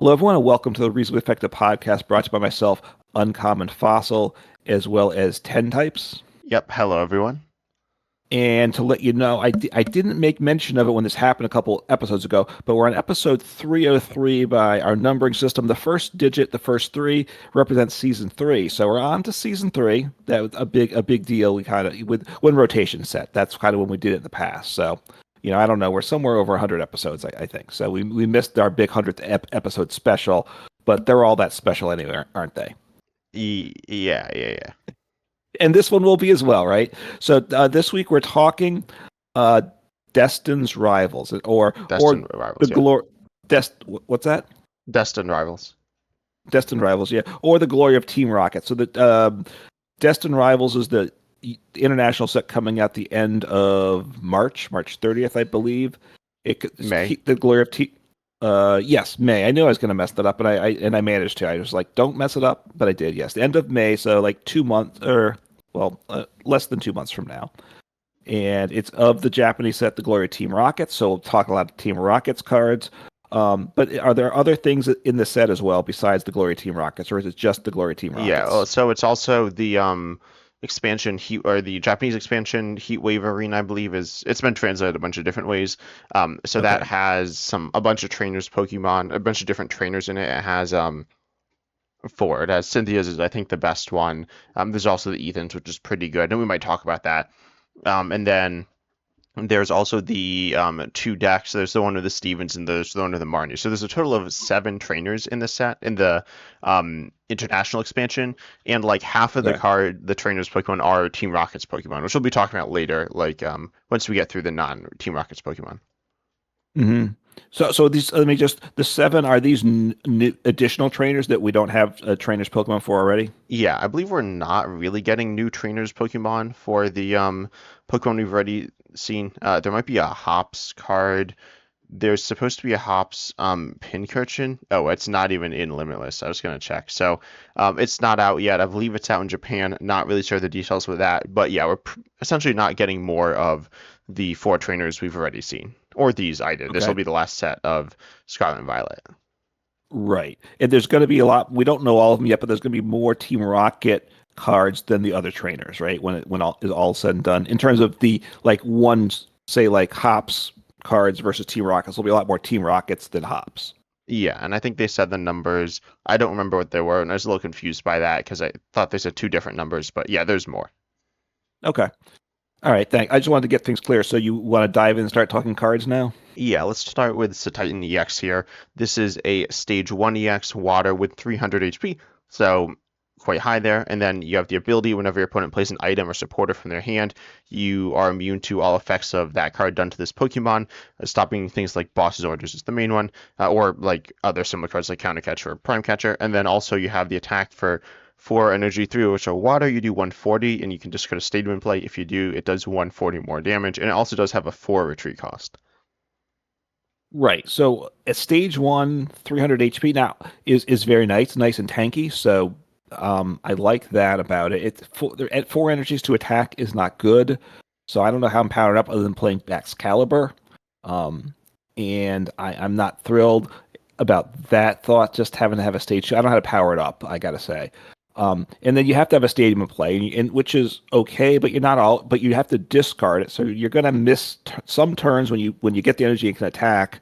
Hello, everyone, and welcome to the Reasonably Effective podcast brought to you by myself, Uncommon Fossil, as well as 10 Types. Yep. Hello, everyone. And to let you know, I didn't make mention of it when this happened a couple episodes ago, but we're on episode 303 by our numbering system. The first digit, the first three, represents season 3. So we're on to season 3. That was a big deal. We kind of, with when rotation set, that's kind of when we did it in the past. So, I don't know. We're somewhere over 100 episodes, I think. So we missed our big 100th episode special, but they're all that special anyway, aren't they? Yeah. And this one will be as well, right? So this week we're talking Destin's Rivals, Destined Rivals. the glory. What's that? Destined Rivals. Destined Rivals, yeah, or the glory of Team Rocket. So the Destined Rivals is the international set coming out the end of March 30th, I believe. May. The glory of Team. Yes, May. I knew I was going to mess that up, and I managed to. I was like, don't mess it up, but I did. Yes, the end of May, so like 2 months, less than 2 months from now. And it's of the Japanese set, the Glory of Team Rockets. So we'll talk a lot of Team Rockets cards. But are there other things in the set as well besides the Glory of Team Rockets, or is it just the Glory of Team Rockets? Yeah. So it's also the expansion heat, or the Japanese expansion Heat Wave Arena, I believe it's been translated a bunch of different ways. So that has a bunch of trainers Pokemon, a bunch of different trainers in it. It has it has Cynthia's is I think the best one. There's also the Ethan's, which is pretty good, and we might talk about that. And then there's also the 2 decks. There's the one with the Stevens and there's the one with the Marnie. So there's a total of 7 trainers in the set, in the international expansion, and like half of the trainers Pokemon are Team Rocket's Pokemon, which we'll be talking about later, like once we get through the non-Team Rocket's Pokemon. Mm-hmm. So these, the 7, are these new additional trainers that we don't have trainers Pokemon for already? Yeah, I believe we're not really getting new trainers Pokemon for the Pokemon we've already seen. There might be a Hops card. There's supposed to be a Hops Pincurchin. Oh, it's not even in Limitless. I was going to check. So it's not out yet. I believe it's out in Japan. Not really sure the details with that. But yeah, we're essentially not getting more of the 4 trainers we've already seen. Or these either. This will be the last set of Scarlet and Violet. Right. And there's going to be a lot. We don't know all of them yet, but there's going to be more Team Rocket cards than the other trainers, right? When all is all said and done, in terms of the ones, say like Hops cards versus Team Rockets, there'll be a lot more Team Rockets than Hops. Yeah, and I think they said the numbers. I don't remember what they were, and I was a little confused by that because I thought they said 2 different numbers. But yeah, there's more. Okay. All right, thanks. I just wanted to get things clear. So you want to dive in and start talking cards now? Yeah, let's start with Titan EX here. This is a Stage 1 EX Water with 300 HP, so quite high there. And then you have the ability, whenever your opponent plays an item or supporter from their hand, you are immune to all effects of that card done to this Pokemon, stopping things like Boss's Orders is the main one, or like other similar cards like Counter Catcher or Prime Catcher. And then also you have the attack for 4 energy, 3 which are water, you do 140, and you can discard a Stadium in play. If you do, it does 140 more damage, and it also does have a 4 retreat cost. Right. So at Stage 1, 300 HP now is very nice and tanky. So I like that about it. At 4 energies to attack is not good. So I don't know how I'm powered up other than playing Excalibur. And I'm not thrilled about that thought, just having to have a stage 2. I don't know how to power it up, I got to say. And then you have to have a Stadium in play, which is okay, but you have to discard it. So you're going to miss some turns when you get the energy and can attack.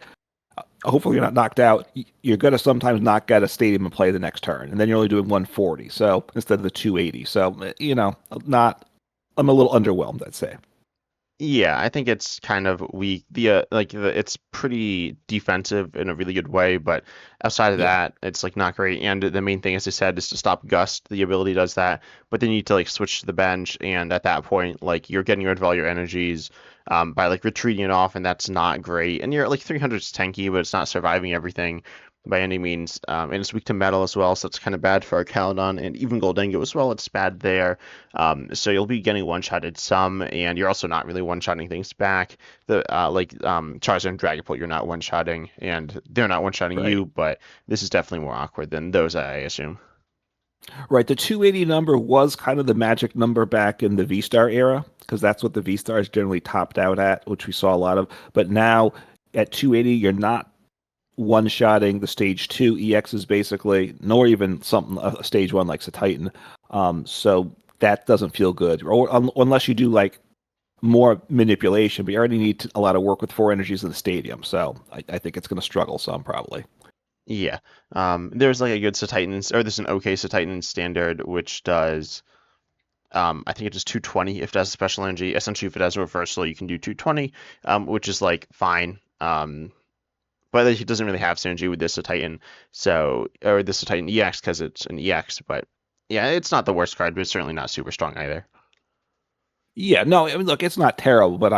Hopefully you're not knocked out. You're going to sometimes knock out a Stadium in play the next turn, and then you're only doing 140. So instead of the 280. So I'm a little underwhelmed, I'd say. Yeah, I think it's kind of weak. It's pretty defensive in a really good way, but outside of that, it's like not great. And the main thing, as I said, is to stop Gust. The ability does that, but then you need to like switch to the bench, and at that point, like you're getting rid of all your energies by like retreating it off, and that's not great. And you're like 300 is tanky, but it's not surviving everything by any means. And it's weak to metal as well, so it's kind of bad for Archaludon and even Goldengo as well. It's bad there. So you'll be getting one-shotted some, and you're also not really one-shotting things back. Charizard and Dragapult, you're not one-shotting, and they're not one-shotting you, but this is definitely more awkward than those, I assume. Right. The 280 number was kind of the magic number back in the V-Star era, because that's what the V-Stars generally topped out at, which we saw a lot of. But now at 280, you're not one-shotting the stage 2 EXs basically, nor even something a stage 1 like a Titan. So that doesn't feel good, or unless you do like more manipulation, but you already need a lot of work with 4 energies in the stadium. So I think it's going to struggle some probably. Yeah. There's like a good Titan, or there's an okay Titan standard which does. I think it does 220 if it has a special energy. Essentially, if it has a reversal, you can do 220, which is like fine. But it doesn't really have synergy with this Titan, so or this Titan EX because it's an EX. But yeah, it's not the worst card, but it's certainly not super strong either. Yeah, no, I mean, look, it's not terrible, but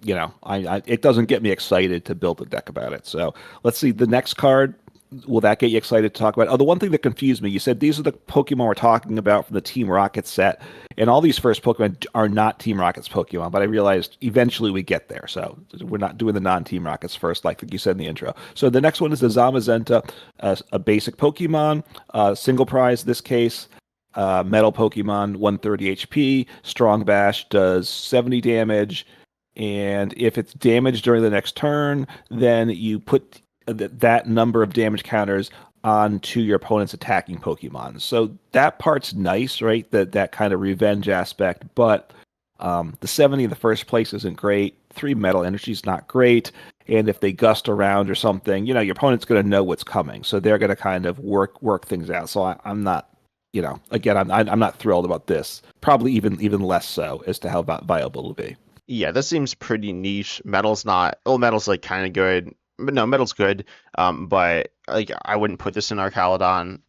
it doesn't get me excited to build a deck about it. So let's see the next card. Will that get you excited to talk about? Oh, the one thing that confused me, you said these are the Pokemon we're talking about from the Team Rocket set, and all these first Pokemon are not Team Rocket's Pokemon, but I realized eventually we get there. So we're not doing the non-Team Rockets first, like you said in the intro. So the next one is the Zamazenta, a basic Pokemon, single prize this case. Metal Pokemon, 130 HP. Strong Bash does 70 damage. And if it's damaged during the next turn, then you put that number of damage counters onto your opponent's attacking Pokemon. So that part's nice, right? That kind of revenge aspect. But the 70 in the first place isn't great. 3 Metal Energy is not great. And if they gust around or something, your opponent's going to know what's coming. So they're going to kind of work things out. So I'm not again, I'm not thrilled about this. Probably even less so as to how viable it'll be. Yeah, this seems pretty niche. Metal's not. Well, Metal's like kind of good, but no, Metal's good. But like I wouldn't put this in Archaludon.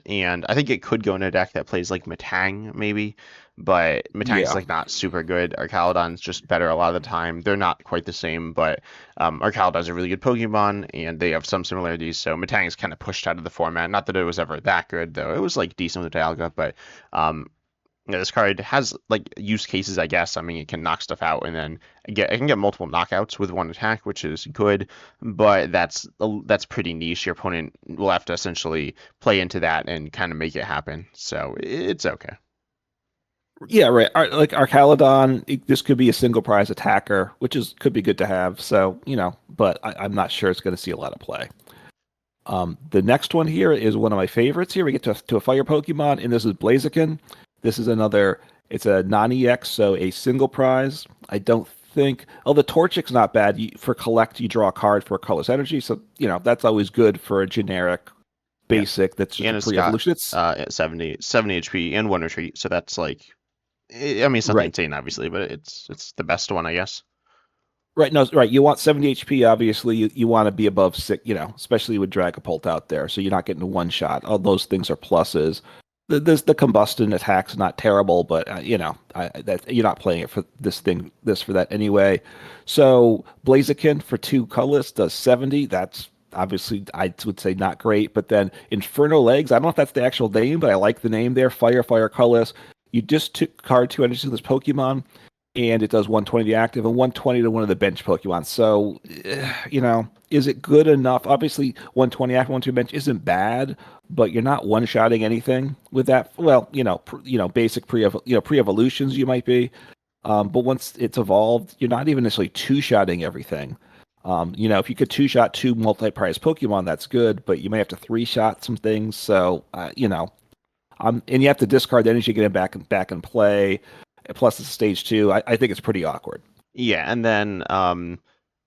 And I think it could go in a deck that plays like Metang maybe, but Metang's Yeah. like not super good. Archaludon's just better a lot of the time. They're not quite the same, but Archaludon's a really good Pokemon, and they have some similarities. So Metang is kind of pushed out of the format. Not that it was ever that good, though. It was like decent with Dialga, but this card has like use cases, I guess. I mean, it can knock stuff out, and then it can get multiple knockouts with one attack, which is good. But that's pretty niche. Your opponent will have to essentially play into that and kind of make it happen. So it's okay. Yeah, right. Like Archaludon, this could be a single prize attacker, which could be good to have. So, but I'm not sure it's going to see a lot of play. The next one here is one of my favorites here. We get to a fire Pokemon, and this is Blaziken. This is it's a non-EX, so a single prize. I don't think, the Torchic's not bad. For collect, you draw a card for a colorless energy. So, that's always good for a generic basic that's just And a it's pre-evolution. got 70 HP and one retreat. So that's like, I mean, it's nothing Right. insane, obviously, but it's the best one, I guess. Right, no, right. You want 70 HP, obviously. You want to be above 6, especially with Dragapult out there. So you're not getting one shot. All those things are pluses. The combustion attack's not terrible, but that you're not playing it for for that anyway. So Blaziken for 2 colorless does 70. That's obviously I would say not great. But then Inferno Legs, I don't know if that's the actual name, but I like the name there. Fire colorless. You just took card 2 energies to this Pokemon, and it does 120 to active and 120 to one of the bench Pokemon. So, is it good enough? Obviously, 120 active, 120 bench isn't bad, but you're not one-shotting anything with that. Well, basic pre-evolutions you might be, but once it's evolved, you're not even necessarily two-shotting everything. If you could two-shot 2 multi-prize Pokemon, that's good, but you may have to 3-shot some things. So, and you have to discard the energy to get it back in play. Plus, it's stage 2. I think it's pretty awkward. Yeah, and then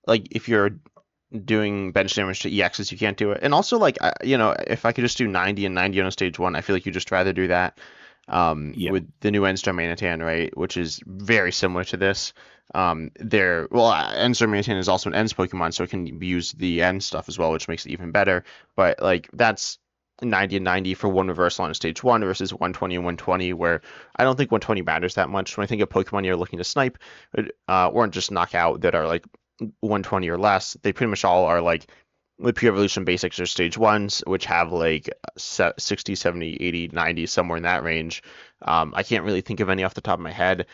like if you're doing bench damage to EXs, you can't do it. And also, like, if I could just do 90 and 90 on a stage 1, I feel like you just rather do that. Yeah. With the new Enstar Manitan, right, which is very similar to this. Enstar Manitan is also an Ends Pokemon, so it can use the End stuff as well, which makes it even better. But like that's 90 and 90 for one reversal on a stage 1 versus 120 and 120, where I don't think 120 matters that much. When I think of Pokemon you're looking to snipe or just knock out that are like 120 or less, they pretty much all are like the pre-evolution basics or stage 1s, which have like 60, 70, 80, 90, somewhere in that range. I can't really think of any off the top of my head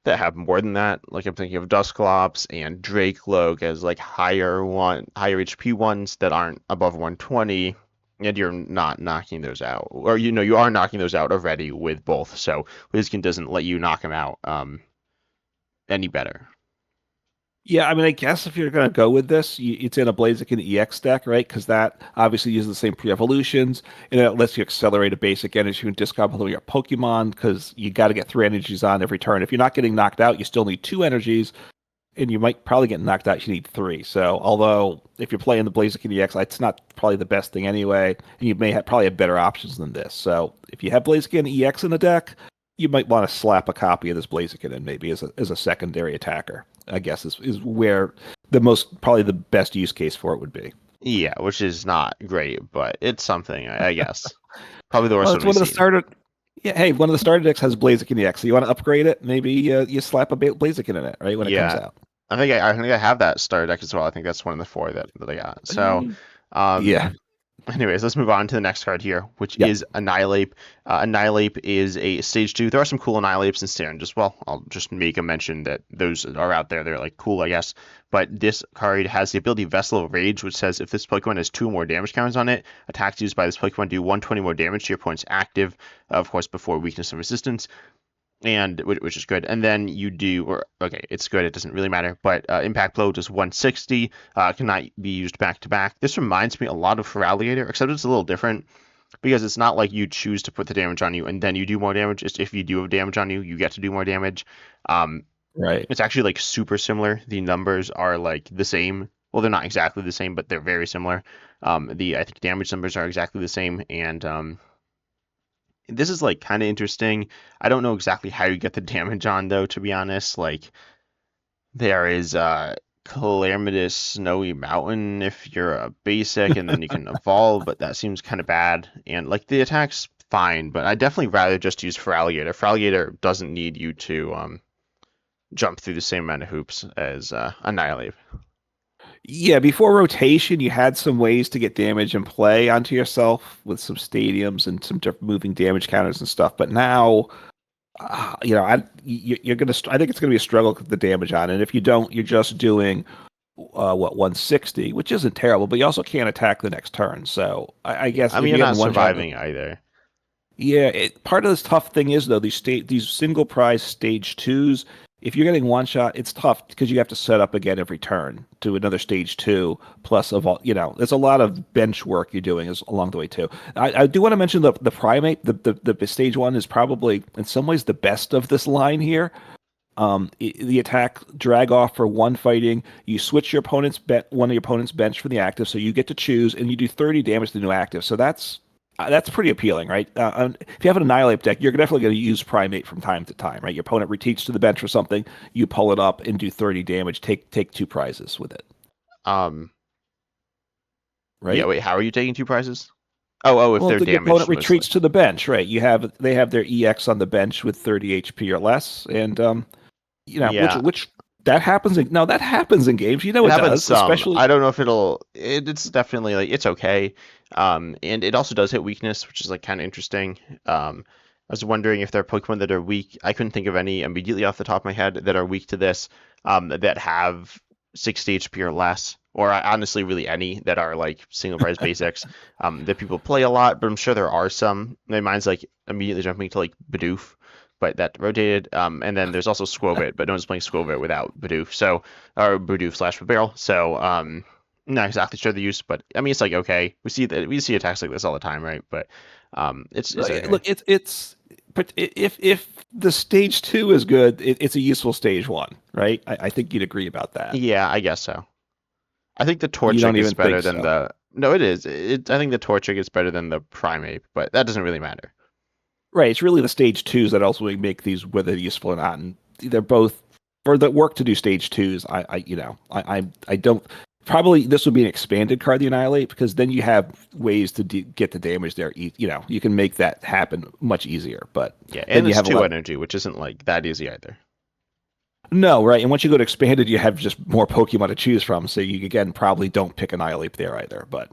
that have more than that. Like I'm thinking of Dusclops and Drake-Loke as like higher HP ones that aren't above 120. And you're not knocking those out, or you are knocking those out already with both. So Whizkin doesn't let you knock them out any better. Yeah, I mean, I guess if you're going to go with this, it's in a Blaziken EX deck, right? Because that obviously uses the same pre-evolutions, and it lets you accelerate a basic energy and discard below your Pokemon, because you got to get 3 energies on every turn. If you're not getting knocked out, you still need 2 energies, and you might probably get knocked out, you need 3. So, although if you're playing the Blaziken EX, it's not probably the best thing anyway, and you may have probably have better options than this. So, if you have Blaziken EX in the deck, you might want to slap a copy of this Blaziken in maybe as a secondary attacker. I guess is where probably the best use case for it would be. Yeah, which is not great, but it's something, I guess. Probably the worst Well, one it's we've one of the seen. starter. Yeah, hey, one of the starter decks has Blaziken EX. So you want to upgrade it? Maybe you slap a Blaziken in it right when it comes Yeah, out. I think I have that starter deck as well. I think that's one of the 4 that I got. So, um, Yeah, anyways, let's move on to the next card here, which yeah. is Annihilape. Annihilape is a stage 2. There are some cool Annihilapes in Standard as well. I'll just make a mention that those are out there. They're like cool, I guess. But this card has the ability Vessel of Rage, which says if this Pokemon has 2 or more damage counters on it, attacks used by this Pokemon do 120 more damage to your opponent's active, of course, before weakness and resistance, and which is good. And then you do, or okay, it's good. It doesn't really matter. But Impact Blow does 160. Cannot be used back to back. This reminds me a lot of Feraligatr, except it's a little different because it's not like you choose to put the damage on you and then you do more damage. It's if you do have damage on you, you get to do more damage. Right. It's actually like super similar. The numbers are like the same. Well, they're not exactly the same, but they're very similar. I think damage numbers are exactly the same, and this is like kind of interesting. I don't know exactly how you get the damage on though, to be honest. Like there is Calamitous Snowy Mountain if you're a basic and then you can evolve, but that seems kind of bad. And like the attack's fine, but I definitely rather just use Feraligatr. Feraligatr doesn't need you to jump through the same amount of hoops as Annihilape. Yeah, before rotation, you had some ways to get damage and play onto yourself with some stadiums and some moving damage counters and stuff. But now, you're gonna. I think it's gonna be a struggle with the damage on, and if you don't, you're just doing 160, which isn't terrible, but you also can't attack the next turn. So I guess I if mean, you're you're not getting one shot, surviving either. yeah. Part of this tough thing is though these single prize stage twos. If you're getting one shot, it's tough because you have to set up again every turn to another stage 2. Plus, there's a lot of bench work you're doing along the way too. I do want to mention the primate. The stage 1 is probably in some ways the best of this line here. The attack drag off for 1 fighting. You switch your one of your opponent's bench for the active, so you get to choose, and you do 30 damage to the new active. So that's pretty appealing, right? If you have an Annihilape deck, you're definitely going to use Primate from time to time, right? Your opponent retreats to the bench for something, you pull it up and do 30 damage. Take 2 prizes with it, Um, yeah, right? wait, how are you taking 2 prizes? Oh, if Well, they're your opponent damaged mostly. retreats to the bench, right? They have their EX on the bench with 30 HP or less, and Yeah, which that happens that happens in games. You know it it happens does, some. especially I don't know if it's definitely like it's okay. And it also does hit weakness, which is like kind of interesting. I was wondering if there are Pokemon that are weak. I couldn't think of any immediately off the top of my head that are weak to this, that have 60 HP or less, or honestly, really any that are like single prize basics, that people play a lot. But I'm sure there are some. My mind's like immediately jumping to like Bidoof, but that rotated. And then there's also Squovit, but no one's playing Squovit without Bidoof. So, or Bidoof slash Barrel. So, not exactly sure the use, but I mean, it's like okay. We see attacks like this all the time, right? But it's okay. look. It's but if the stage 2 is good, it's a useful stage 1, right? I think you'd agree about that. Yeah, I guess so. I think the You don't Torchic is even better think than so. the. No, it is. I think the Torchic is better than the Primeape, but that doesn't really matter. Right. It's really the stage 2s that ultimately make these whether useful or not. And they're both for the work to do stage 2s. I don't. Probably this would be an expanded card, the Annihilate, because then you have ways to get the damage there. You can make that happen much easier. But Yeah, then and you it's have a 2 lot. energy, which isn't like that easy either. No, right. And once you go to expanded, you have just more Pokemon to choose from. So you again probably don't pick Annihilate there either. But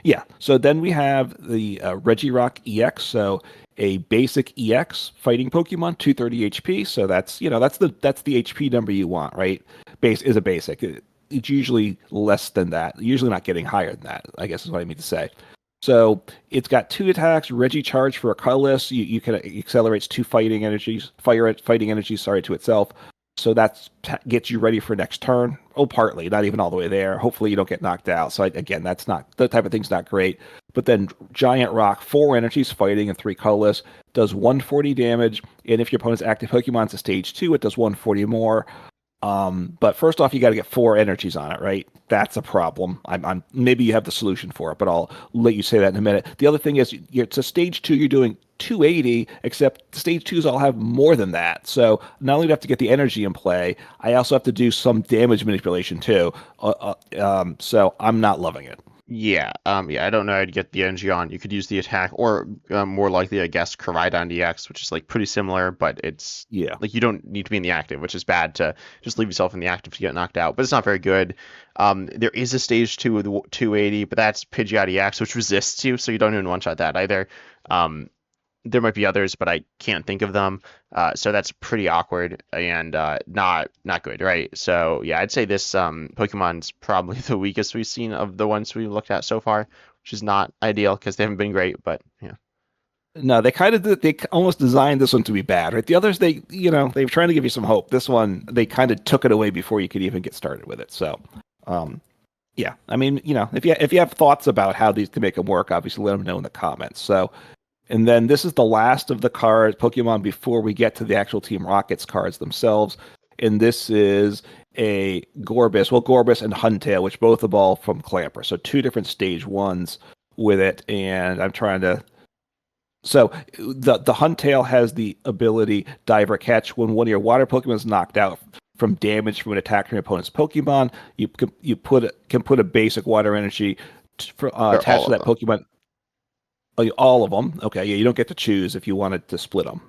yeah. So then we have the Regirock EX. So a basic EX fighting Pokemon, 230 HP. So that's that's the HP number you want, right? Base is a basic. It's usually less than that. Usually not getting higher than that, I guess is what I mean to say. So it's got 2 attacks, Regicharge for a colorless. You can accelerates 2 fighting energies, fighting energies, sorry, to itself. So that gets you ready for next turn. Oh, partly, not even all the way there. Hopefully, you don't get knocked out. So again, that's not the type of thing's not great. But then Giant Rock, 4 energies, fighting and 3 colorless, does 140 damage. And if your opponent's active Pokemon's a stage 2, it does 140 more. But first off, you got to get 4 energies on it, right? That's a problem. I'm maybe you have the solution for it, but I'll let you say that in a minute. The other thing is, it's a stage 2. You're doing 280, except stage 2s all have more than that. So not only do I have to get the energy in play, I also have to do some damage manipulation too. So I'm not loving it. Yeah, yeah, I don't know how to get the energy on. You could use the attack, or more likely, I guess, Koraidon DX, which is like pretty similar, but it's Yeah. like you don't need to be in the active, which is bad to just leave yourself in the active to get knocked out. But it's not very good. There is a stage 2 with 280, but that's Pidgeot EX, which resists you, so you don't even one shot that either. There might be others, but I can't think of them. So that's pretty awkward and not good, right? So yeah, I'd say this Pokemon's probably the weakest we've seen of the ones we've looked at so far, which is not ideal because they haven't been great. But yeah, No, they kind of did, they almost designed this one to be bad, right? The others, they were trying to give you some hope. This one, they kind of took it away before you could even get started with it. So, yeah, I mean, if you have thoughts about how these can make them work, obviously let them know in the comments. So, and then this is the last of the cards, Pokemon, before we get to the actual Team Rockets cards themselves. And this is a Gorbis, Gorbis and Huntail, which both evolve from Clamper. So 2 different stage 1s with it. And I'm trying to. So the Huntail has the ability Diver Catch. When one of your water Pokemon is knocked out from damage from an attack from your opponent's Pokemon, you can put a basic water energy attached to that Pokemon. Oh, all of them. Okay, yeah, you don't get to choose if you wanted to split them.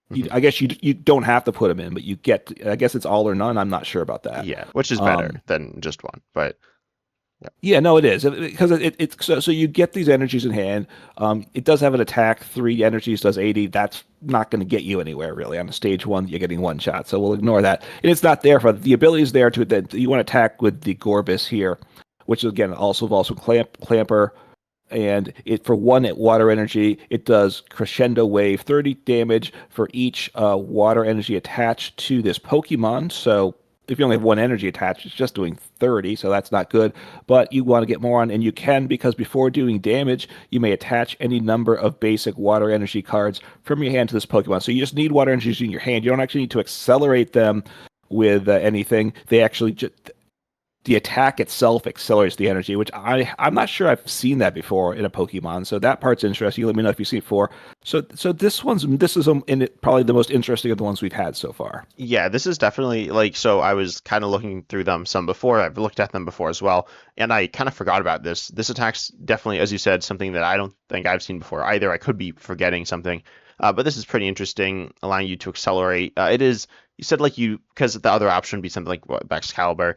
Mhm. I guess you don't have to put them in, but you get. I guess it's all or none. I'm not sure about that. Yeah, which is better than just one. But yeah, Yeah, no, it is because it's so you get these energies in hand. It does have an attack. 3 energies does 80. That's not going to get you anywhere really on a stage 1. You're getting one shot, so we'll ignore that. And it's not there for the ability is there to that you want to attack with the Gorbis here, which again also evolves from Clamper. And it for 1 at water energy, it does crescendo wave, 30 damage for each water energy attached to this Pokemon. So if you only have 1 energy attached, it's just doing 30, so that's not good. But you want to get more on, and you can because before doing damage, you may attach any number of basic water energy cards from your hand to this Pokemon. So you just need water energies in your hand. You don't actually need to accelerate them with anything. They actually the attack itself accelerates the energy, which I'm not sure I've seen that before in a Pokemon. So that part's interesting. Let me know if you've seen it before. So this is probably the most interesting of the ones we've had so far. yeah, this is definitely like so. I was kind of looking through them some before. I've looked at them before as well, and I kind of forgot about this. This attack's definitely, as you said, something that I don't think I've seen before either. I could be forgetting something, but this is pretty interesting, allowing you to accelerate. It is. You said like because the other option would be something like Excalibur.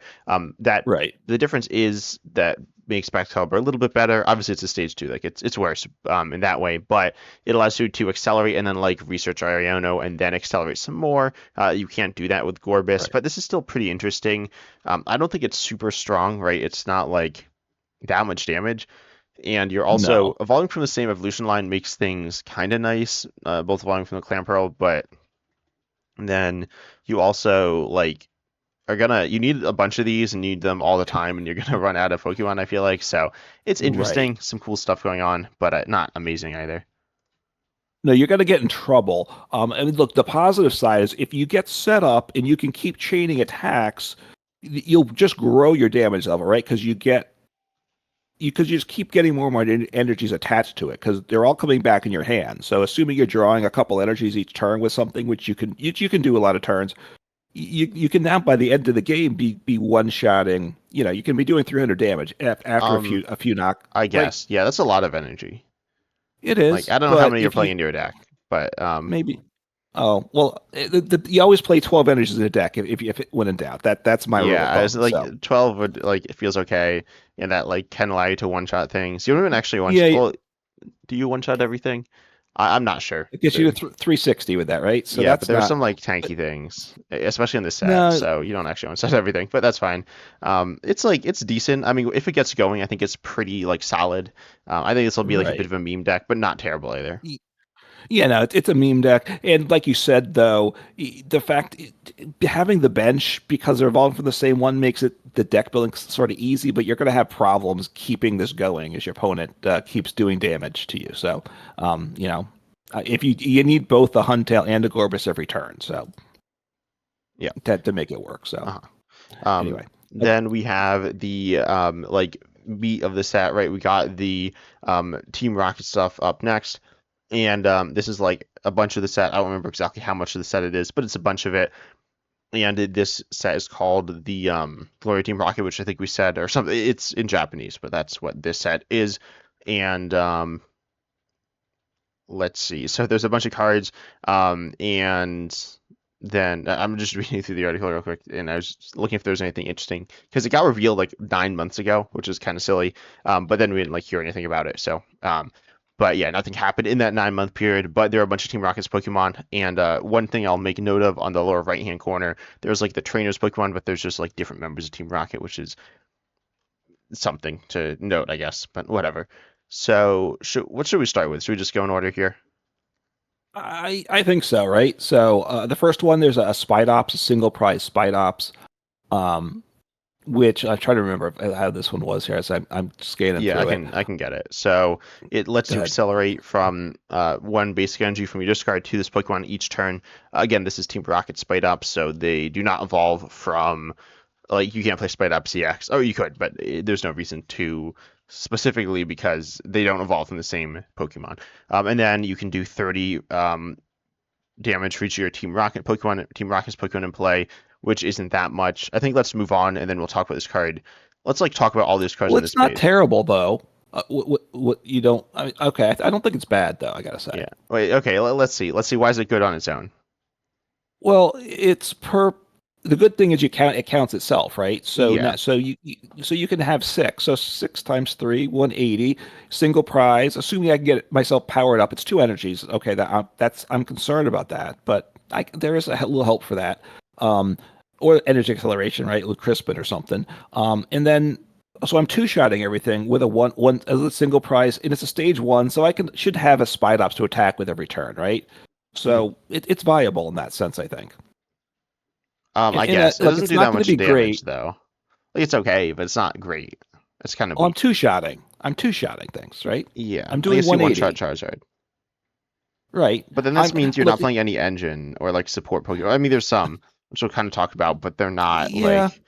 That Right. the difference is that makes Excalibur a little bit better. Obviously, it's a stage 2, like it's worse in that way, but it allows you to accelerate and then like research Ariano and then accelerate some more. You can't do that with Gorbis, Right. but this is still pretty interesting. I don't think it's super strong, right? It's not like that much damage. And you're also No. evolving from the same evolution line makes things kind of nice, both evolving from the Clamperl, but then you also like you need a bunch of these and need them all the time and you're gonna run out of Pokemon, I feel like. So it's Right. interesting, some cool stuff going on, but not amazing either. No, you're going to get in trouble. And look, the positive side is if you get set up and you can keep chaining attacks, you'll just grow your damage level, right? Because you just keep getting more and more energies attached to it because they're all coming back in your hand. So assuming you're drawing a couple energies each turn with something, which you can do a lot of turns, you can now by the end of the game be one shotting. You can be doing 300 damage after Um, a few knock. I Right, guess. Yeah, that's a lot of energy. it Like is, I don't know how but many you're if playing you into your deck, but maybe. Oh well, you always play 12 energies in a deck if when in doubt. That's my rule yeah, of I was thumb. So like 12 would like it feels okay, and that like can allow you to one shot things. You don't even actually one. yeah, Well, do you one shot everything? I'm not sure. it gets you to 360 with that, right? So Yeah, but that's there's not. some like tanky things, especially in this set. No, So you don't actually want to set everything, but that's fine. It's like it's decent. I mean, if it gets going, I think it's pretty like solid. I think this will be like a bit right. of a meme deck, but not terrible either. Yeah, no, it's a meme deck, and like you said, though, the fact having the bench because they're evolving from the same one makes it the deck building sort of easy, but you're going to have problems keeping this going as your opponent keeps doing damage to you. So, you know, if you need both the Huntail and the Gorbis every turn, so Yeah. to make it work. So anyway, Then we have the like meat of the set, right? We got the Team Rocket stuff up next. And this is like a bunch of the set. I don't remember exactly how much of the set it is, but it's a bunch of it. And this set is called the Glory Team Rocket, which I think we said, or something. It's in Japanese, but that's what this set is. And let's see. So there's a bunch of cards, and then I'm just reading through the article real quick, and I was just looking if there's anything interesting because it got revealed like 9 months ago, which is kind of silly. But then we didn't like hear anything about it. So, but yeah, nothing happened in that 9 month period. But there are a bunch of Team Rockets Pokemon, and one thing I'll make note of on the lower right hand corner, there's like the trainers Pokemon, but there's just like different members of Team Rocket, which is something to note, I guess. But whatever. So, what should we start with? Should we just go in order here? I think so, right? So the first one, there's a Spidops, a single prize Spidops, which I try to remember how this one was here as I'm scanning Yeah, through it. I can get it. So it lets Go you ahead. accelerate from one basic energy from your discard to this Pokemon each turn. Again, this is Team Rocket Spidops, so they do not evolve from like you can't play Spidops EX. Oh, you could, but there's no reason to specifically because they don't evolve from the same Pokemon. And then you can do 30 damage for each of your Team Rocket Pokemon, Team Rocket's Pokemon in play, which isn't that much. I think let's move on and then we'll talk about this card. Let's like talk about all these cards Well, on this it's not page. terrible though. What you don't? I mean, okay, I don't think it's bad though. I gotta say. Yeah. Wait. Okay. Let's see. Let's see. Why is it good on its own? Well, it's per. The good thing is it counts itself, right? So Yeah. so you can have six. So 6 times 3, 180, single prize. Assuming I can get myself powered up, it's 2 energies. Okay, I'm concerned about that, but there is a little help for that. Or energy acceleration, right? With Crispin or something. And then so I'm two-shotting everything with a one as a single prize, and it's a stage 1, so I should have a Spidops to attack with every turn, right? Mhm. So it's viable in that sense, I think. I And guess it look, doesn't it's do not that going to much be damage great. though. Like it's okay, but it's not great. It's kind of Oh, I'm weak. two-shotting. I'm two-shotting things, right? Yeah. I'm I doing guess you one shot 180, Charizard. right? But then this I'm means you're look, not playing any engine or like support Pokemon. I mean, there's some, which we'll kind of talk about, but they're not yeah. like.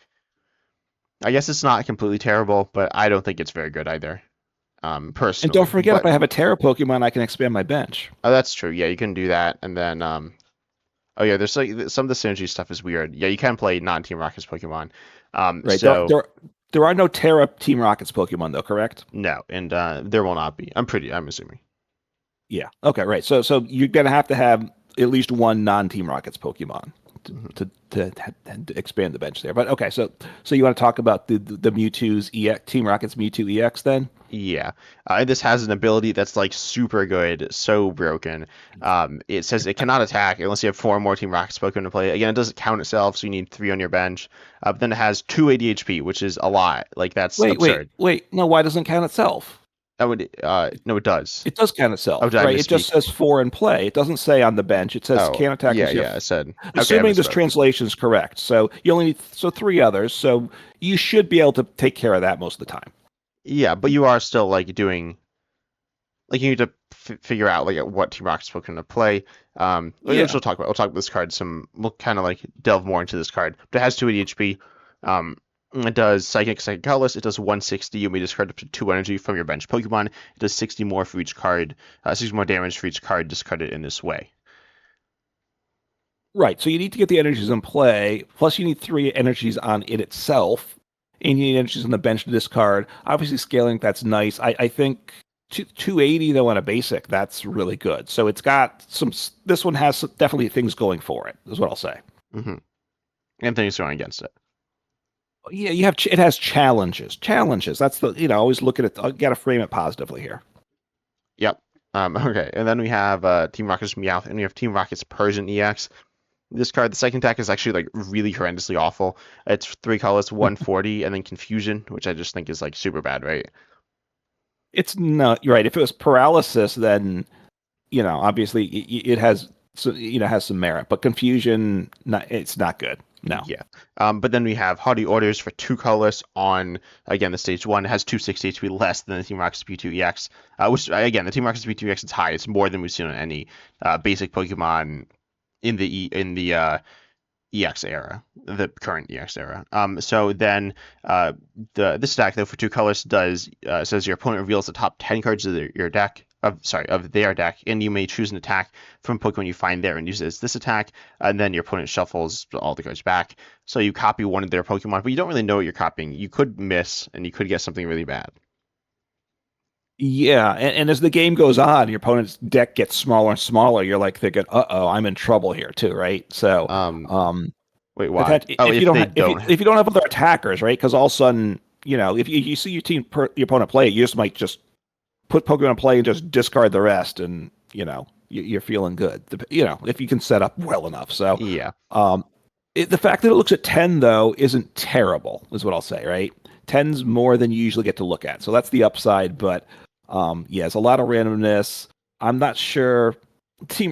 I guess it's not completely terrible, but I don't think it's very good either, And don't personally. forget, if But I have a Terra Pokemon, I can expand my bench. oh, that's true. Yeah, you can do that, and then oh yeah, there's like some of the synergy stuff is weird. Yeah, you can play non-Team Rocket's Pokemon. Right. So There are no Terra Team Rockets Pokemon though, correct? no, and there will not be. I'm assuming. Yeah. Okay. Right. So you're gonna have to have at least one non-Team Rockets Pokemon Mhm. to expand the bench there. But okay. So you want to talk about the Mewtwo's EX Team Rockets Mewtwo EX then? Yeah, this has an ability that's like super good, so broken. It says it cannot attack unless you have 4 more Team Rocket Pokemon to play. Again, it doesn't count itself, so you need 3 on your bench. But then it has 280 HP, which is a lot. Like that's absurd. Wait. No, why doesn't it count itself? That would no, it does. It does count Oh, itself, did I right? It just misspeak? says 4 in play. It doesn't say on the bench. It says Oh, can attack yeah, as you yeah. have, I said okay. I assuming this misspoke. translation is correct. So you only need 3 others. So you should be able to take care of that most of the time. Yeah, but you are still like doing like you need to figure out like what Team Rocket's Pokemon to play. Which Yeah. we'll talk about this card. We'll kind of like delve more into this card. But it has 280 HP. It does Psychic Colorless. It does 160. You may discard up to 2 energy from your bench Pokemon. It does 60 more for each card. 60 more damage for each card discarded in this way. Right. So you need to get the energies in play. Plus, you need 3 energies on it itself, and you need energies on the bench to discard. Obviously, scaling that's nice. I think 280 though on a basic that's really good. So it's got some. This one has definitely things going for it. Is what I'll say. Mm-hmm. And things going against it. Yeah, you have it has challenges. Challenges. That's the always look at it. Got to frame it positively here. Yep. Okay. And then we have Team Rocket's Meowth, and we have Team Rocket's Persian EX. This card, the second attack is actually like really horrendously awful. It's 3 colors, 140, and then Confusion, which I just think is like super bad, right? It's not. You're right. If it was paralysis, then obviously it has, so has some merit, but confusion, it's not good. No. Yeah. But then we have Haughty Orders for 2 colors on, again, the stage one. It has 260 HP less than the Team Rocket SP2 EX, which, again, the Team Rocket SP2 EX is high. It's more than we've seen on any basic Pokemon in the EX era, the current EX era. So then this stack though for 2 colors does says your opponent reveals the top 10 cards of your deck of their deck, and you may choose an attack from Pokemon you find there and use it as this attack, and then your opponent shuffles all the cards back. So you copy one of their Pokemon, but you don't really know what you're copying. You could miss, and you could get something really bad. Yeah, and as the game goes on, your opponent's deck gets smaller and smaller. You're like thinking, "Uh-oh, I'm in trouble here too," right? So, Wait, why? Oh, if you don't if you don't have other attackers, right? Because all of a sudden, if you see your opponent play, you might just put Pokemon in play and just discard the rest, and you're feeling good. If you can set up well enough. So yeah, the fact that it looks at 10 though isn't terrible, is what I'll say. Right, 10's more than you usually get to look at, so that's the upside. But yeah, it's a lot of randomness. I'm not sure.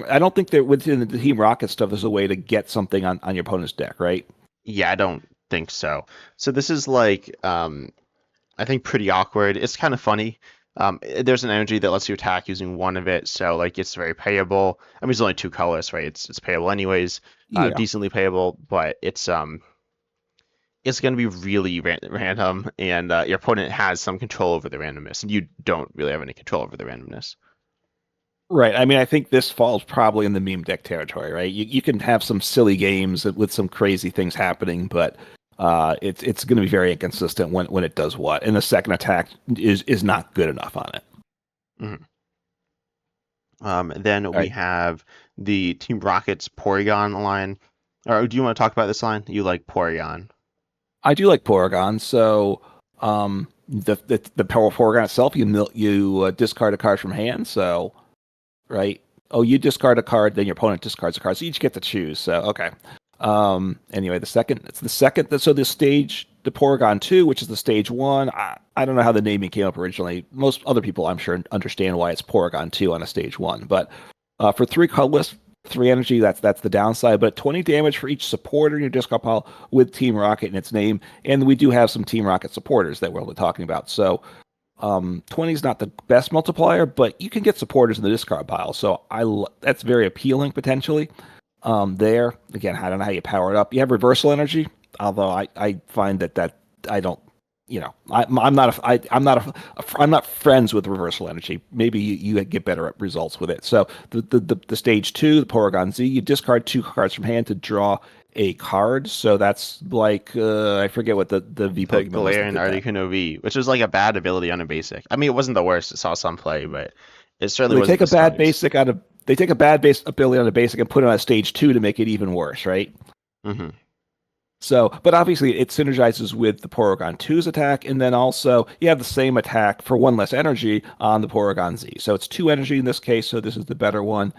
I don't think that within the Team Rocket stuff, there's a way to get something on your opponent's deck, right? yeah, I don't think so. So this is like, I think pretty awkward. It's kind of funny. There's an energy that lets you attack using one of it, so like it's very payable. I mean, it's only 2 colors, right? It's payable anyways, Yeah. decently payable, but it's going to be really random, and your opponent has some control over the randomness, and you don't really have any control over the randomness. Right. I mean, I think this falls probably in the meme deck territory, right? You can have some silly games with some crazy things happening, but it's going to be very inconsistent when it does what, and the second attack is not good enough on it. Then we have the Team Rocket's Porygon line. Or do you want to talk about this line? You like Porygon? I do like Porygon. So the Porygon itself, you discard a card from hand. So right. Oh, you discard a card, then your opponent discards a card. So you each get to choose. So okay. Anyway, it's the second. So the stage, the Porygon 2, which is the stage 1. I don't know how the naming came up originally. Most other people, I'm sure, understand why it's Porygon 2 on a stage 1. But for 3 colorless, 3 energy, that's the downside. But 20 damage for each supporter in your discard pile with Team Rocket in its name. And we do have some Team Rocket supporters that we're only talking about. So 20 is not the best multiplier, but you can get supporters in the discard pile. So that's very appealing potentially. There again, I don't know how you power it up. You have reversal energy, although I find that I don't, I'm not friends with reversal energy. Maybe you get better at results with it. So the stage 2, the Porygon Z, you discard 2 cards from hand to draw a card. So that's like I forget what the V Pokemon was. Galarian Articuno V, which is like a bad ability on a basic. I mean, it wasn't the worst. It saw some play, but it certainly wasn't take a bad strongest. basic out of. They take a bad base ability on a basic and put it on a stage 2 to make it even worse, right? Mm-hmm. So, but obviously it synergizes with the Porygon 2's attack, and then also you have the same attack for 1 less energy on the Porygon Z. So it's 2 energy in this case, so this is the better one.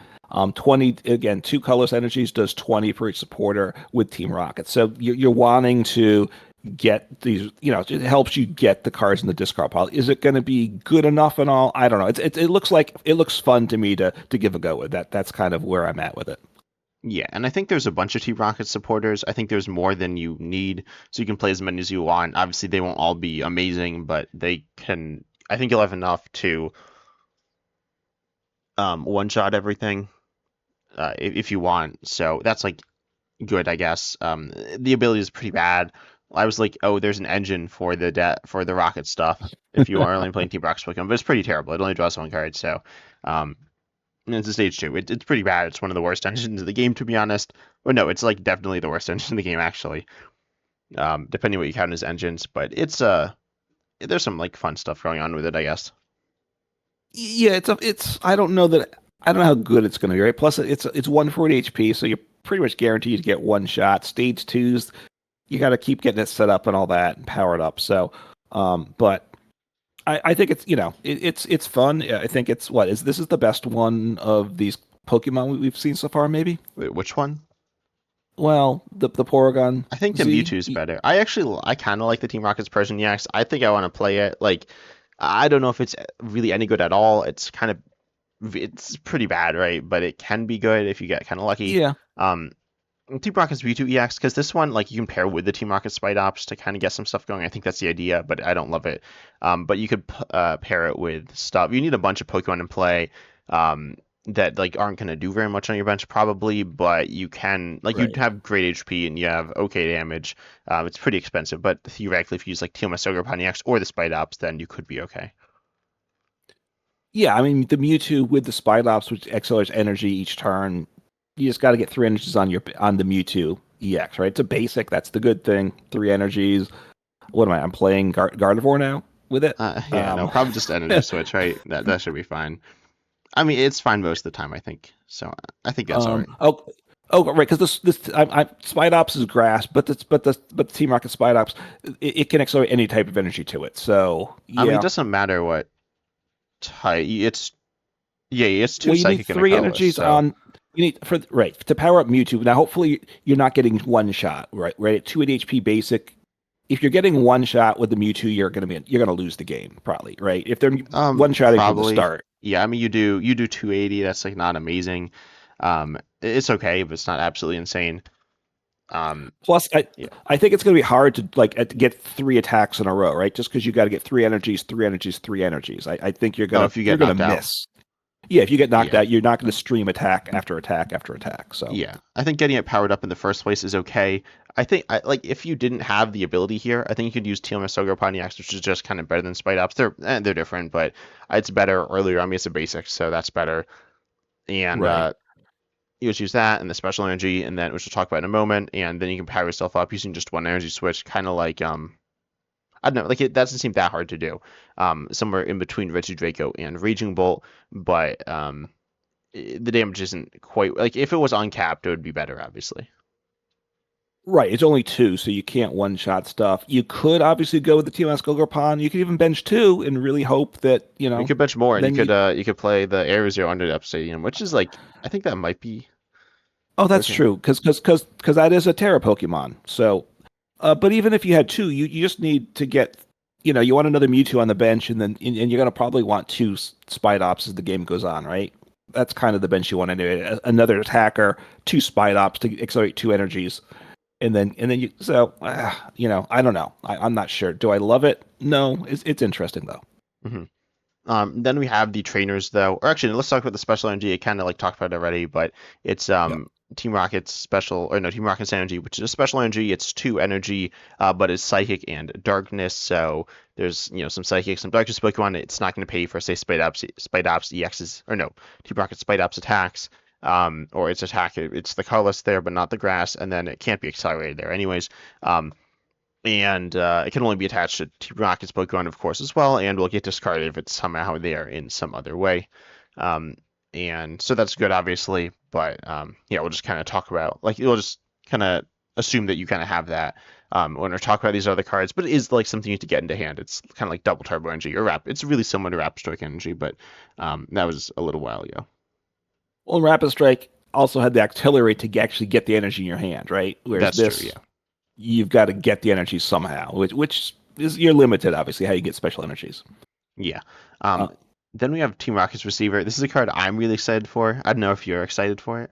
20, again, 2 colorless energies does 20 for each supporter with Team Rocket. So you're wanting to get these, it helps you get the cards in the discard pile. Is it going to be good enough and all? I don't know. It looks fun to me to give a go with that. That's kind of where I'm at with it. Yeah, and I think there's a bunch of Team Rocket supporters. I think there's more than you need, so you can play as many as you want. Obviously, they won't all be amazing, but they can. I think you'll have enough to one-shot everything if you want. So that's like good, I guess. The ability is pretty bad. I was like, oh, there's an engine for the Rocket stuff if you are only playing Team Rocket Pokemon, but it's pretty terrible. It only draws 1 card, so it's a stage 2. It's pretty bad. It's one of the worst engines in the game, to be honest. Well, no, it's like definitely the worst engine in the game, actually. Depending what you count as engines, but it's there's some like fun stuff going on with it, I guess. Yeah, I don't know how good it's going to be, right? Plus, it's 140 HP, so you're pretty much guaranteed to get 1 shot. Stage 2's, you got to keep getting it set up and all that and powered up. So, but I think it's it's fun. I think this is the best one of these Pokemon we've seen so far, maybe. Wait, which one? Well, the Porygon. I think the Mewtwo's better. I kind of like the Team Rocket's Persian EX. I think I want to play it. Like, I don't know if it's really any good at all. It's kind of it's pretty bad, right? But it can be good if you get kind of lucky. Yeah. Um, Team Rocket's V2 EX, because this one, like, you can pair with the Team Rocket Spite Ops to kind of get some stuff going. I think that's the idea, but I don't love it. But you could pair it with stuff. You need a bunch of Pokemon in play that like aren't going to do very much on your bench probably, but you can, like, you Right. have great HP and you have okay damage. It's pretty expensive, but theoretically, if you use like TMS Ogerpon EX or the Spite Ops, then you could be okay. Yeah, I mean the Mewtwo with the Spidops, which accelerates energy each turn. You just got to get 3 energies on the Mewtwo EX, right? It's a basic. That's the good thing. 3 energies. What am I? I'm playing Gardevoir now with it. Yeah, no, probably just energy switch, right? That should be fine. I mean, it's fine most of the time, I think. So I think that's all right. Oh, right. Because Spidops is grass, but the Team Rocket Spidops, it can accelerate any type of energy to it. So I mean, it yeah. doesn't matter what type. It's yeah, it's two Well, you need psychic and a 3 energies colorless. So on. You need for right to power up Mewtwo. Now, hopefully, you're not getting one shot. Right, right. At 280 HP basic. If you're getting one shot with the Mewtwo, you're gonna lose the game probably. Right. If they're one shotting from the probably start. yeah. I mean, you do 280. That's like not amazing. It's okay, but it's not absolutely insane. Um, Plus, I yeah. I think it's gonna be hard to to get 3 attacks in a row. Right. Just because you got to get 3 energies, 3 energies, 3 energies. I think you're Oh, gonna if you you're get gonna knocked out. miss. Yeah. If you get knocked Yeah. out, you're not gonna stream attack after attack after attack. So. Yeah, I think getting it powered up in the first place is okay. I think like if you didn't have the ability here, I think you could use TMS Ogre Pontiacs, which is just kind of better than Spite Ops. They're different, but it's better earlier. I mean, it's a basic, so that's better. And Right. you just use that and the special energy, and then which we'll talk about in a moment. And then you can power yourself up using just one energy switch, kind of like I don't know, like it doesn't seem that hard to do. Somewhere in between Reggie Draco and Raging Bolt, but the damage isn't quite like if it was uncapped, it would be better, obviously. Right, it's only two, so you can't one shot stuff. You could obviously go with the TMS Gogurpon. You could even bench two and really hope that, You could bench more, and then you could play the Air Zero under the Up Stadium, which is like I think that might be oh, that's okay. true, because that is a Terra Pokemon. So, but even if you had two, you just need to get, you want another Mewtwo on the bench, and you're gonna probably want two Spidops as the game goes on, right? That's kind of the bench you want anyway. Another attacker, two Spidops to accelerate 2 energies. And then you I don't know. I'm not sure. Do I love it? No. It's interesting though. hmm Then we have the trainers, though. Or actually, let's talk about the special energy. I kind of like talked about it already, but it's Yeah. Team Rocket's special, or no, Team Rocket's energy, which is a special energy. It's two energy, but it's psychic and darkness. So there's some psychic, some darkness Pokemon. It's not going to pay for say Spite Ops EXs, or no, Team Rocket Spite Ops attacks. Or its attack, it's the colorless there, but not the grass, and then it can't be accelerated there, anyways. And it can only be attached to Team Rocket's Pokemon, of course, as well, and will get discarded if it's somehow there in some other way. Um, and so that's good, obviously, but yeah, we'll just kind of talk about, like, we'll just kind of assume that you kind of have that when we talk about these other cards, but it is like something you have to get into hand. It's kind of like double turbo energy or rap. It's really similar to Rapid Strike energy, but that was a little while ago. Well, Rapid Strike also had the artillery to actually get the energy in your hand, right? Whereas That's true, this, yeah. you've got to get the energy somehow, which is you're limited, obviously, how you get special energies. Yeah. Uh, Then we have Team Rocket's Receiver. This is a card I'm really excited for. I don't know if you're excited for it.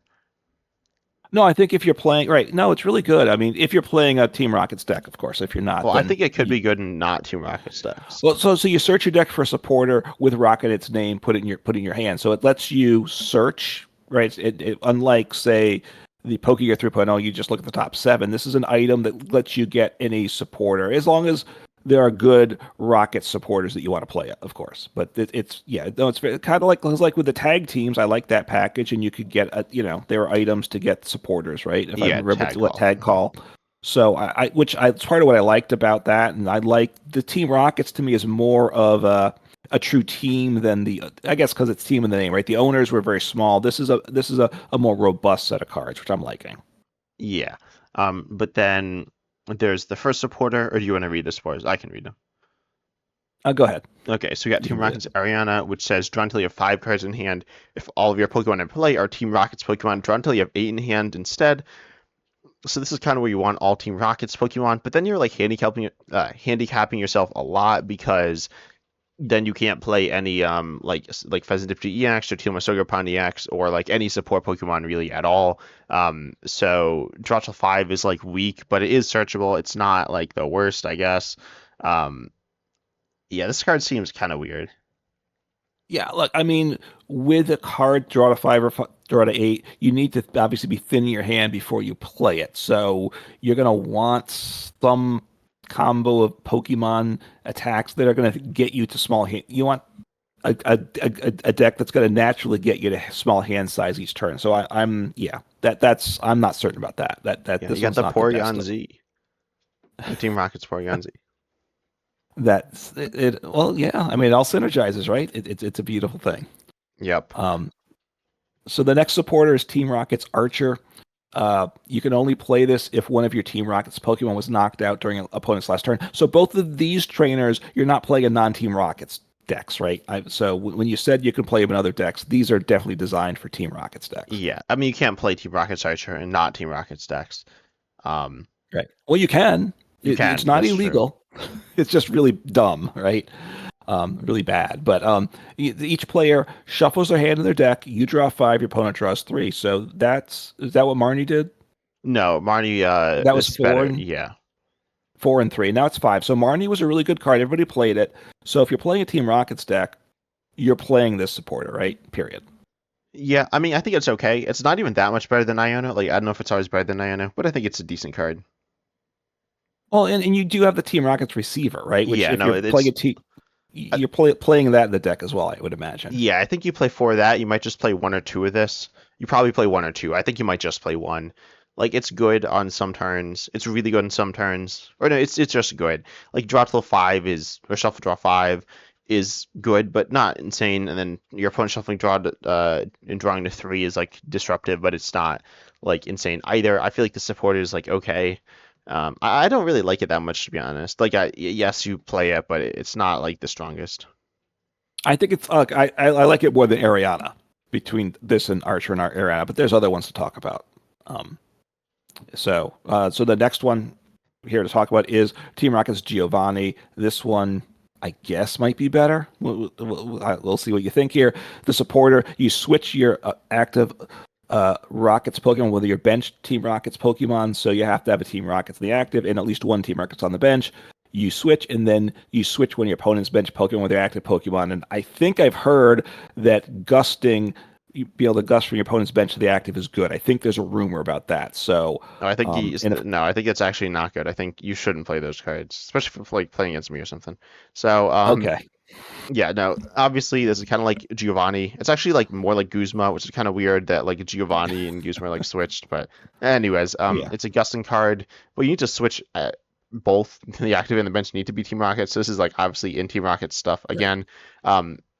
no, I think if you're playing right, no, it's really good. I mean, if you're playing a Team Rockets deck, of course. If you're not, Well, I then think it could be good in not Team Rocket stacks. well, so you search your deck for a supporter with Rocket its name, put in your hand. So it lets you search, right? Unlike say the Pokegear 3.0, you just look at the top seven. This is an item that lets you get any supporter as long as there are good Rocket supporters that you want to play, of course. But it's yeah, no, it's kind of like with the tag teams. I like that package, and you could get there are items to get supporters, right? If I Yeah, remember tag what call. tag call. So it's part of what I liked about that, and I like the Team Rockets to me is more of a true team than I guess because it's team in the name, right? The owners were very small. This is a more robust set of cards, which I'm liking. Yeah. But then there's the first supporter, or do you want to read this for us? I can read them. Go ahead. Okay, so we got You Team can read it. Rocket's Ariana, which says draw until you have 5 cards in hand. If all of your Pokemon in play are Team Rocket's Pokemon, draw until you have 8 in hand instead. So this is kind of where you want all Team Rocket's Pokemon, but then you're like handicapping yourself a lot because then you can't play any like Pheasant Diptera EX or Teal Masoga Pond EX or like any support Pokemon really at all. So Drossel 5 is like weak, but it is searchable. It's not like the worst, I guess. Um, yeah, this card seems kind of weird. Yeah, look, I mean, with a card, draw to five or draw to eight, you need to obviously be thinning your hand before you play it. So you're going to want some combo of Pokemon attacks that are going to get you to small hand. You want a deck that's going to naturally get you to small hand size each turn. So I'm yeah, that's I'm not certain about that. That Yeah, you this got one's the not the best. Porygon Z. The Team Rocket's Porygon Z. That's it. Well, yeah, I mean, it all synergizes, right? It's a beautiful thing. Yep. Um, So the next supporter is Team Rocket's Archer. You can only play this if one of your Team Rocket's Pokemon was knocked out during an opponent's last turn. So both of these trainers, you're not playing a non-Team Rockets decks, right? So when you said you can play them in other decks, these are definitely designed for Team Rockets decks. Yeah. I mean, you can't play Team Rocket's Archer and not Team Rocket's decks. Um, Right. Well, you can. you It's can. not That's true. illegal. It's just really dumb, right? Really bad. But each player shuffles their hand in their deck. You draw five. Your opponent draws three. So is that what Marnie did? No, Marnie, That was this is better. four. Yeah. 4 and 3. Now it's five. So Marnie was a really good card. Everybody played it. So if you're playing a Team Rockets deck, you're playing this supporter, right? Period. Yeah, I mean, I think it's okay. It's not even that much better than Iono. Like, I don't know if it's always better than Iono, but I think it's a decent card. Well, and you do have the Team Rockets receiver, right? Which Yeah, if no, you're playing it's a team, you're playing that in the deck as well, I would imagine. yeah. I think you play four of that. You might just play one or two of this. You probably play one or two. I think you might just play one. Like, it's good on some turns. It's really good on some turns. Or no, it's just good. Like, draw till five is or shuffle draw five is good, but not insane. And then your opponent shuffling draw and drawing to three is like disruptive, but it's not like insane either. I feel like the support is like okay. I don't really like it that much to be honest. Like, yes, you play it, but it's not like the strongest. I think it's I like it more than Ariana between this and Archer and Ariana, but there's other ones to talk about. So the next one here to talk about is Team Rocket's Giovanni. This one, I guess, might be better. We'll see what you think here. The supporter, you switch your active Rockets Pokemon with your bench Team Rockets Pokemon, so you have to have a Team Rockets in the active and at least one Team Rockets on the bench. You switch, and then you switch when your opponent's bench Pokemon with their active Pokemon. And I think I've heard that gusting, you be able to gust from your opponent's bench to the active is good. I think there's a rumor about that. So, No, I think and if, no, I think it's actually not good. I think you shouldn't play those cards, especially if like playing against me or something. So, okay, yeah, no, obviously this is kind of like Giovanni. It's actually like more like Guzma, which is kind of weird that like Giovanni and Guzma are like switched. But anyways, yeah, it's a Gustin card, but you need to switch both the active and the bench need to be Team Rocket. So this is like obviously in Team Rocket stuff right. again.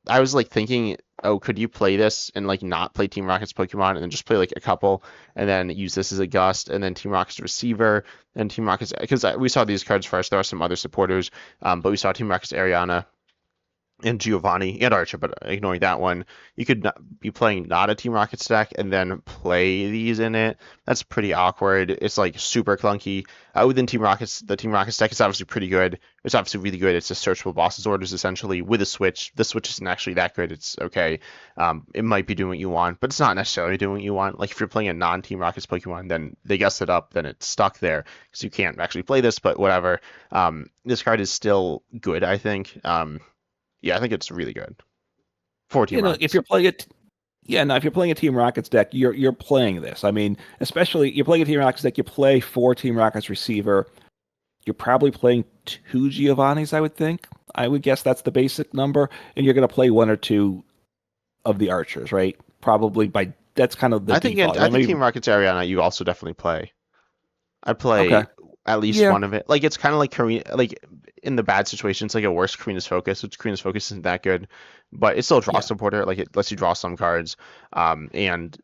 I was like thinking, oh, could you play this and like not play Team Rocket's Pokemon and then just play like a couple and then use this as a gust and then Team Rocket's receiver and Team Rocket's because we saw these cards first. There are some other supporters, but we saw Team Rocket's Ariana and Giovanni and Archer, but ignoring that one, you could not be playing not a Team Rocket stack and then play these in it. That's pretty awkward. It's like super clunky. Within Team Rockets, the Team Rocket stack is obviously pretty good. It's obviously really good. It's a searchable bosses orders essentially with a switch. The switch isn't actually that good. It's okay. It might be doing what you want, but it's not necessarily doing what you want. Like if you're playing a non-Team Rockets Pokemon, then they guess it up, then it's stuck there because you can't actually play this. But whatever. This card is still good, I think. Yeah, I think it's really good for Team If Rockets. you're playing it, yeah, no, if you're playing a Team Rockets deck, you're playing this. I mean, especially you're playing a Team Rockets deck, you play four Team Rockets receiver. You're probably playing two Giovannis, I would think. I would guess that's the basic number, and you're going to play one or two of the archers, right? Probably by that's kind of the default. I think Maybe Team Rockets Ariana you also definitely play. I okay, play at least yeah, one of it. Like it's kind of like Karina, like in the bad situations, like a worse Karina's Focus, which Karina's Focus isn't that good, but it's still a draw yeah, supporter. Like it lets you draw some cards. And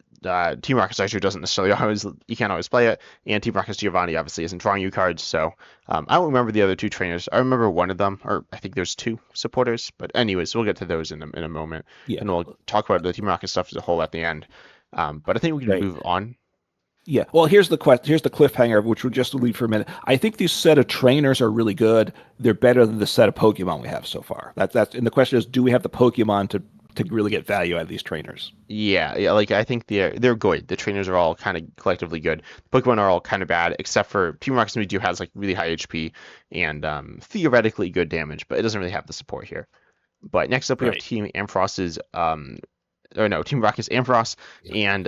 Team Rocket's Archer doesn't necessarily always you can't always play it. And Team Rocket's Giovanni obviously isn't drawing you cards. So I don't remember the other two trainers. I remember one of them, or I think there's two supporters. But anyways, we'll get to those in a moment, yeah, and we'll talk about the Team Rocket stuff as a whole at the end. But I think we can right. move on. Yeah. Well, here's the question. Here's the cliffhanger, which we'll just leave for a minute. I think these set of trainers are really good. They're better than the set of Pokemon we have so far. That's and the question is, do we have the Pokemon to really get value out of these trainers? Yeah, yeah, like I think they're good. The trainers are all kind of collectively good. Pokemon are all kind of bad, except for Team Rocket Mewtwo has like really high HP and theoretically good damage, but it doesn't really have the support here. But next up we have Right. Team Amphross's or no, Team Rocket's Ampharos, and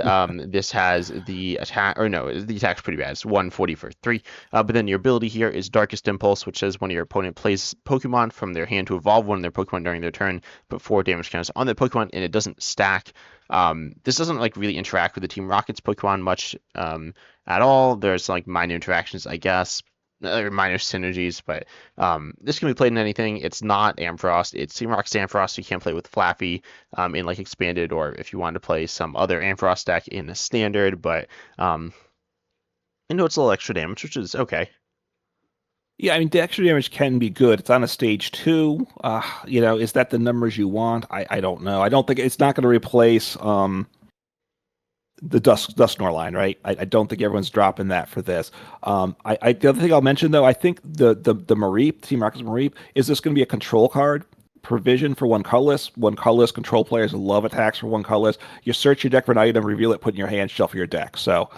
this has the attack, or no, the attack's pretty bad. It's 140 for 3. But then your ability here is Darkest Impulse, which says when your opponent plays Pokemon from their hand to evolve one of their Pokemon during their turn, put 4 damage counters on that Pokemon, and it doesn't stack. This doesn't like really interact with the Team Rocket's Pokemon much at all. There's like minor interactions, I guess, or minor synergies, but this can be played in anything. It's not Ampharos. It's Team Rocket's Ampharos. You can't play with Flaffy in like expanded, or if you want to play some other Ampharos deck in a standard. But I know it's a little extra damage, which is okay. Yeah, I mean, the extra damage can be good. It's on a stage 2. Is that the numbers you want? I don't know. I don't think it's not going to replace the Dusknoir line, right? I don't think everyone's dropping that for this. The other thing I'll mention though, I think the Mareep, Team Rocket's Mareep, is this going to be a control card? Provision for one colorless. One colorless control players love attacks for one colorless. You search your deck for an item, reveal it, put it in your hand, shuffle your deck. So,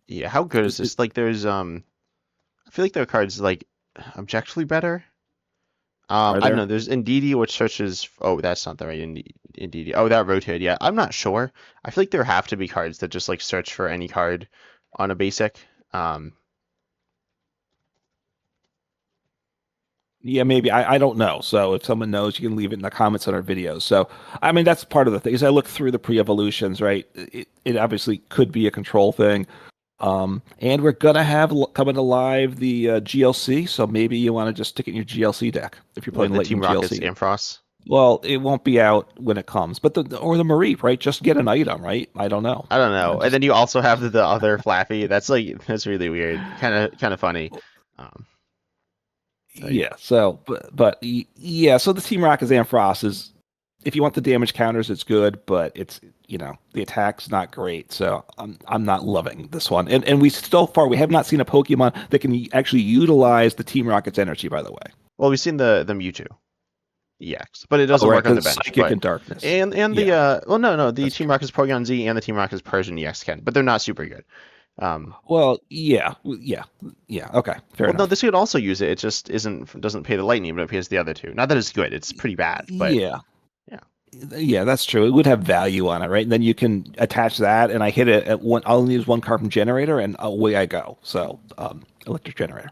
Yeah, how good is this? Like, there's I feel like there are cards like objectively better. are I don't there? know. There's Indeedee, which searches. Oh, that's not the right Indeedee. Oh, that rotated. Yeah, I'm not sure. I feel like there have to be cards that just like search for any card on a basic. Yeah, maybe. I don't know. So if someone knows, you can leave it in the comments on our videos. So I mean, that's part of the thing. Is I look through the pre-evolutions, right? It obviously could be a control thing. And we're gonna have coming to live the GLC, so maybe you want to just stick it in your GLC deck if you're With playing the late Team in Rocket's GLC. Ampharos. Well, it won't be out when it comes, but or the Mareep, right? Just get an item, right? I don't know. I don't know. And Just then you also have the other Flappy. That's like that's really weird. Kind of funny. Um, like, yeah. So, yeah. So the Team Rocket's Ampharos is, if you want the damage counters, it's good, but it's the attack's not great. So I'm not loving this one. And we so far we have not seen a Pokemon that can actually utilize the Team Rocket's energy. By the way. well, we've seen the Mewtwo EX, but it Oh, doesn't right, work on the because bench. Psychic But and Darkness. and the Yeah, well, no, the that's Team true. Rocket's Porygon Z and the Team Rocket's Persian EX can, but they're not super good. Um, Well, yeah, yeah, yeah. Okay, fair well, no, enough. this could also use it. It just isn't doesn't pay the lightning, but it pays the other two. Not that it's good; it's pretty bad. But Yeah, yeah, yeah, that's true. It would have value on it, right? And then you can attach that, and I hit it at one. I'll use one carbon generator, and away I go. So, electric generator.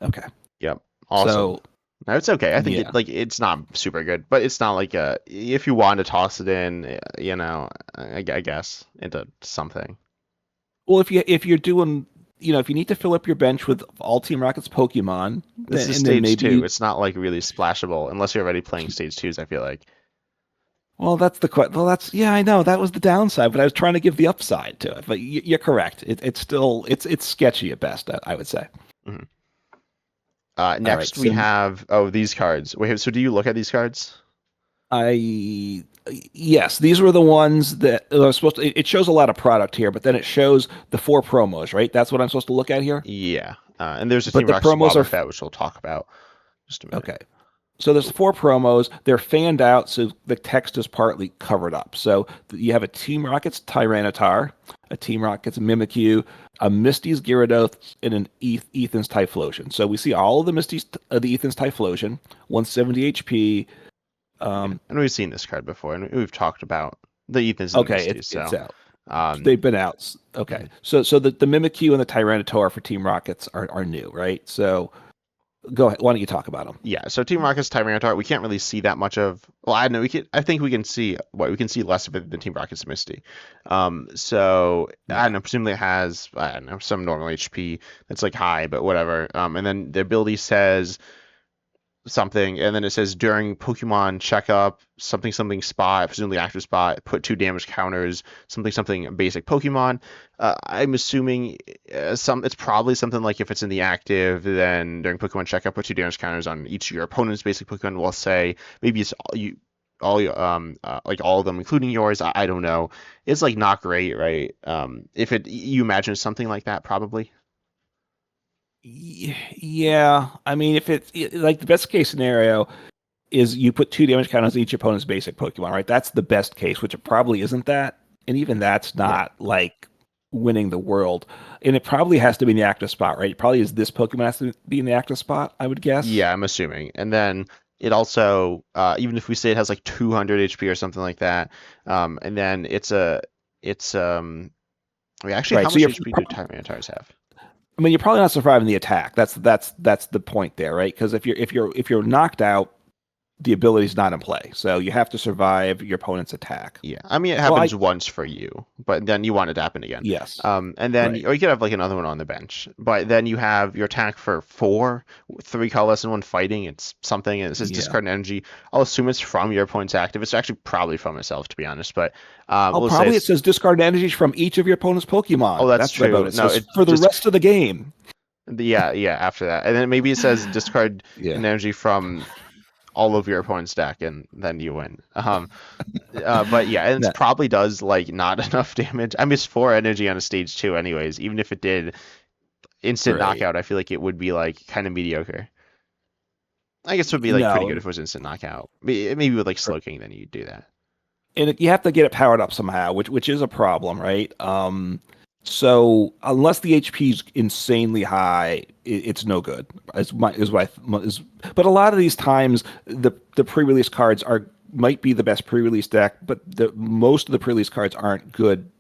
Okay. yep, awesome. So, No, it's okay. I think yeah. it's not super good, but it's not like if you want to toss it in, I guess into something. Well, if you're doing, if you need to fill up your bench with all Team Rocket's Pokemon, This is and then stage maybe two. It's not like really splashable unless you're already playing stage twos, I feel like. well, that's the question. Well, that's yeah, I know that was the downside, but I was trying to give the upside to it. But you're correct. It's still it's sketchy at best. I would say. Mhm. All right. Next we So have these cards. Wait, so do you look at these cards? I yes, these were the ones that are supposed to. It shows a lot of product here, but then it shows the 4 promos, right? That's what I'm supposed to look at here. Yeah. And there's a But Team the Rocket's promos are Wobbuffet, which we'll talk about in just a minute. okay. So there's 4 promos. They're fanned out, so the text is partly covered up. So you have a Team Rocket's Tyranitar, a Team Rocket's Mimikyu, a Misty's Gyarados, and an Ethan's Typhlosion. So we see all of the Misty's, the Ethan's Typhlosion, 170 HP. And we've seen this card before, and we've talked about the Ethans and the Okay, Misties. it's So, out. um, They've been out. Okay, so the Mimikyu and the Tyranitar for Team Rockets are new, right? So go ahead. Why don't you talk about them? yeah. So Team Rocket's Tyranitar, we can't really see that much of. Well, I know we can. I think we can see what we can see less of it than Team Rocket's Misty. So I don't know. Presumably it has I don't know some normal HP that's like high, but whatever. And then the ability says something, and then it says during Pokemon checkup, something something spot, presumably active spot, put 2 damage counters, something something basic Pokemon. I'm assuming it's probably something like if it's in the active, then during Pokemon checkup, put 2 damage counters on each of your opponent's basic Pokemon. We'll say maybe it's you. like all of them, including yours. I don't know. It's like not great, right? If it you imagine something like that, probably. Yeah, I mean, if it's like the best case scenario is you put 2 damage counters on each opponent's basic Pokemon, right? That's the best case, which it probably isn't that, and even that's Yeah. not like winning the world. And it probably has to be in the active spot, right? It probably is this Pokemon has to be in the active spot, I would guess. Yeah, I'm assuming. And then it also, even if we say it has like 200 HP or something like that, and then it's wait, actually, Right. how So much you're HP do Tyrantars have? I mean, you're probably not surviving the attack. That's the point there, right? Because if you're knocked out, the ability's not in play. So you have to survive your opponent's attack. Yeah, I mean it Well, I happens once for you, but then you want it to happen again. yes, And then right. or you could have like another one on the bench, but then you have your attack for 4, 3 colorless and 1 fighting. It's something, and it says Yeah. discard an energy. I'll assume it's from your opponent's active. It's actually probably from itself, to be honest, but Oh, we'll say probably it it's. says discard energies from each of your opponent's Oh, Pokemon. that's That's what I wrote. true. It No, says it for the just rest of the game. yeah, yeah. After that, and then maybe it says discard Yeah. an energy from all of your opponent's deck, and then you win. But yeah, and it No, probably does like not enough damage. I mean, it's 4 energy on a stage 2, anyways. Even if it did instant right. knockout, I feel like it would be like kind of mediocre. I guess it would be like pretty good No. if it was instant knockout. Maybe with like Slowking, then you do that. And you have to get it powered up somehow, which is a problem, right? So unless the HP is insanely high, it's no good. Is what is. But a lot of these times, the pre-release cards are might be the best pre-release deck, but the most of the pre-release cards aren't good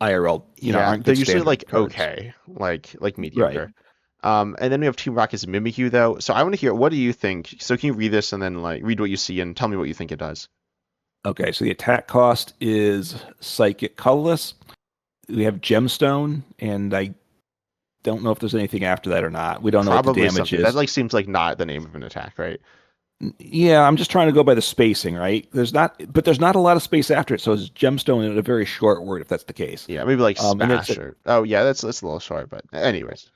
IRL. Yeah, Aren't they're good usually standard like cards. okay, like Right. mediocre. And then we have Team Rocket's Mimikyu though. So I want to hear what do you think? So can you read this and then like read what you see and tell me what you think it does? Okay. So the attack cost is Psychic Colorless. We have Gemstone, and I don't know if there's anything after that or not. We don't know what the Probably damage something. That is. like seems like not the name of an attack, right? Yeah, I'm just trying to go by the spacing, right? There's not a lot of space after it, so it's gemstone in a very short word, if that's the case. Yeah, maybe like And it's Smash or oh yeah, that's a little short, but anyways.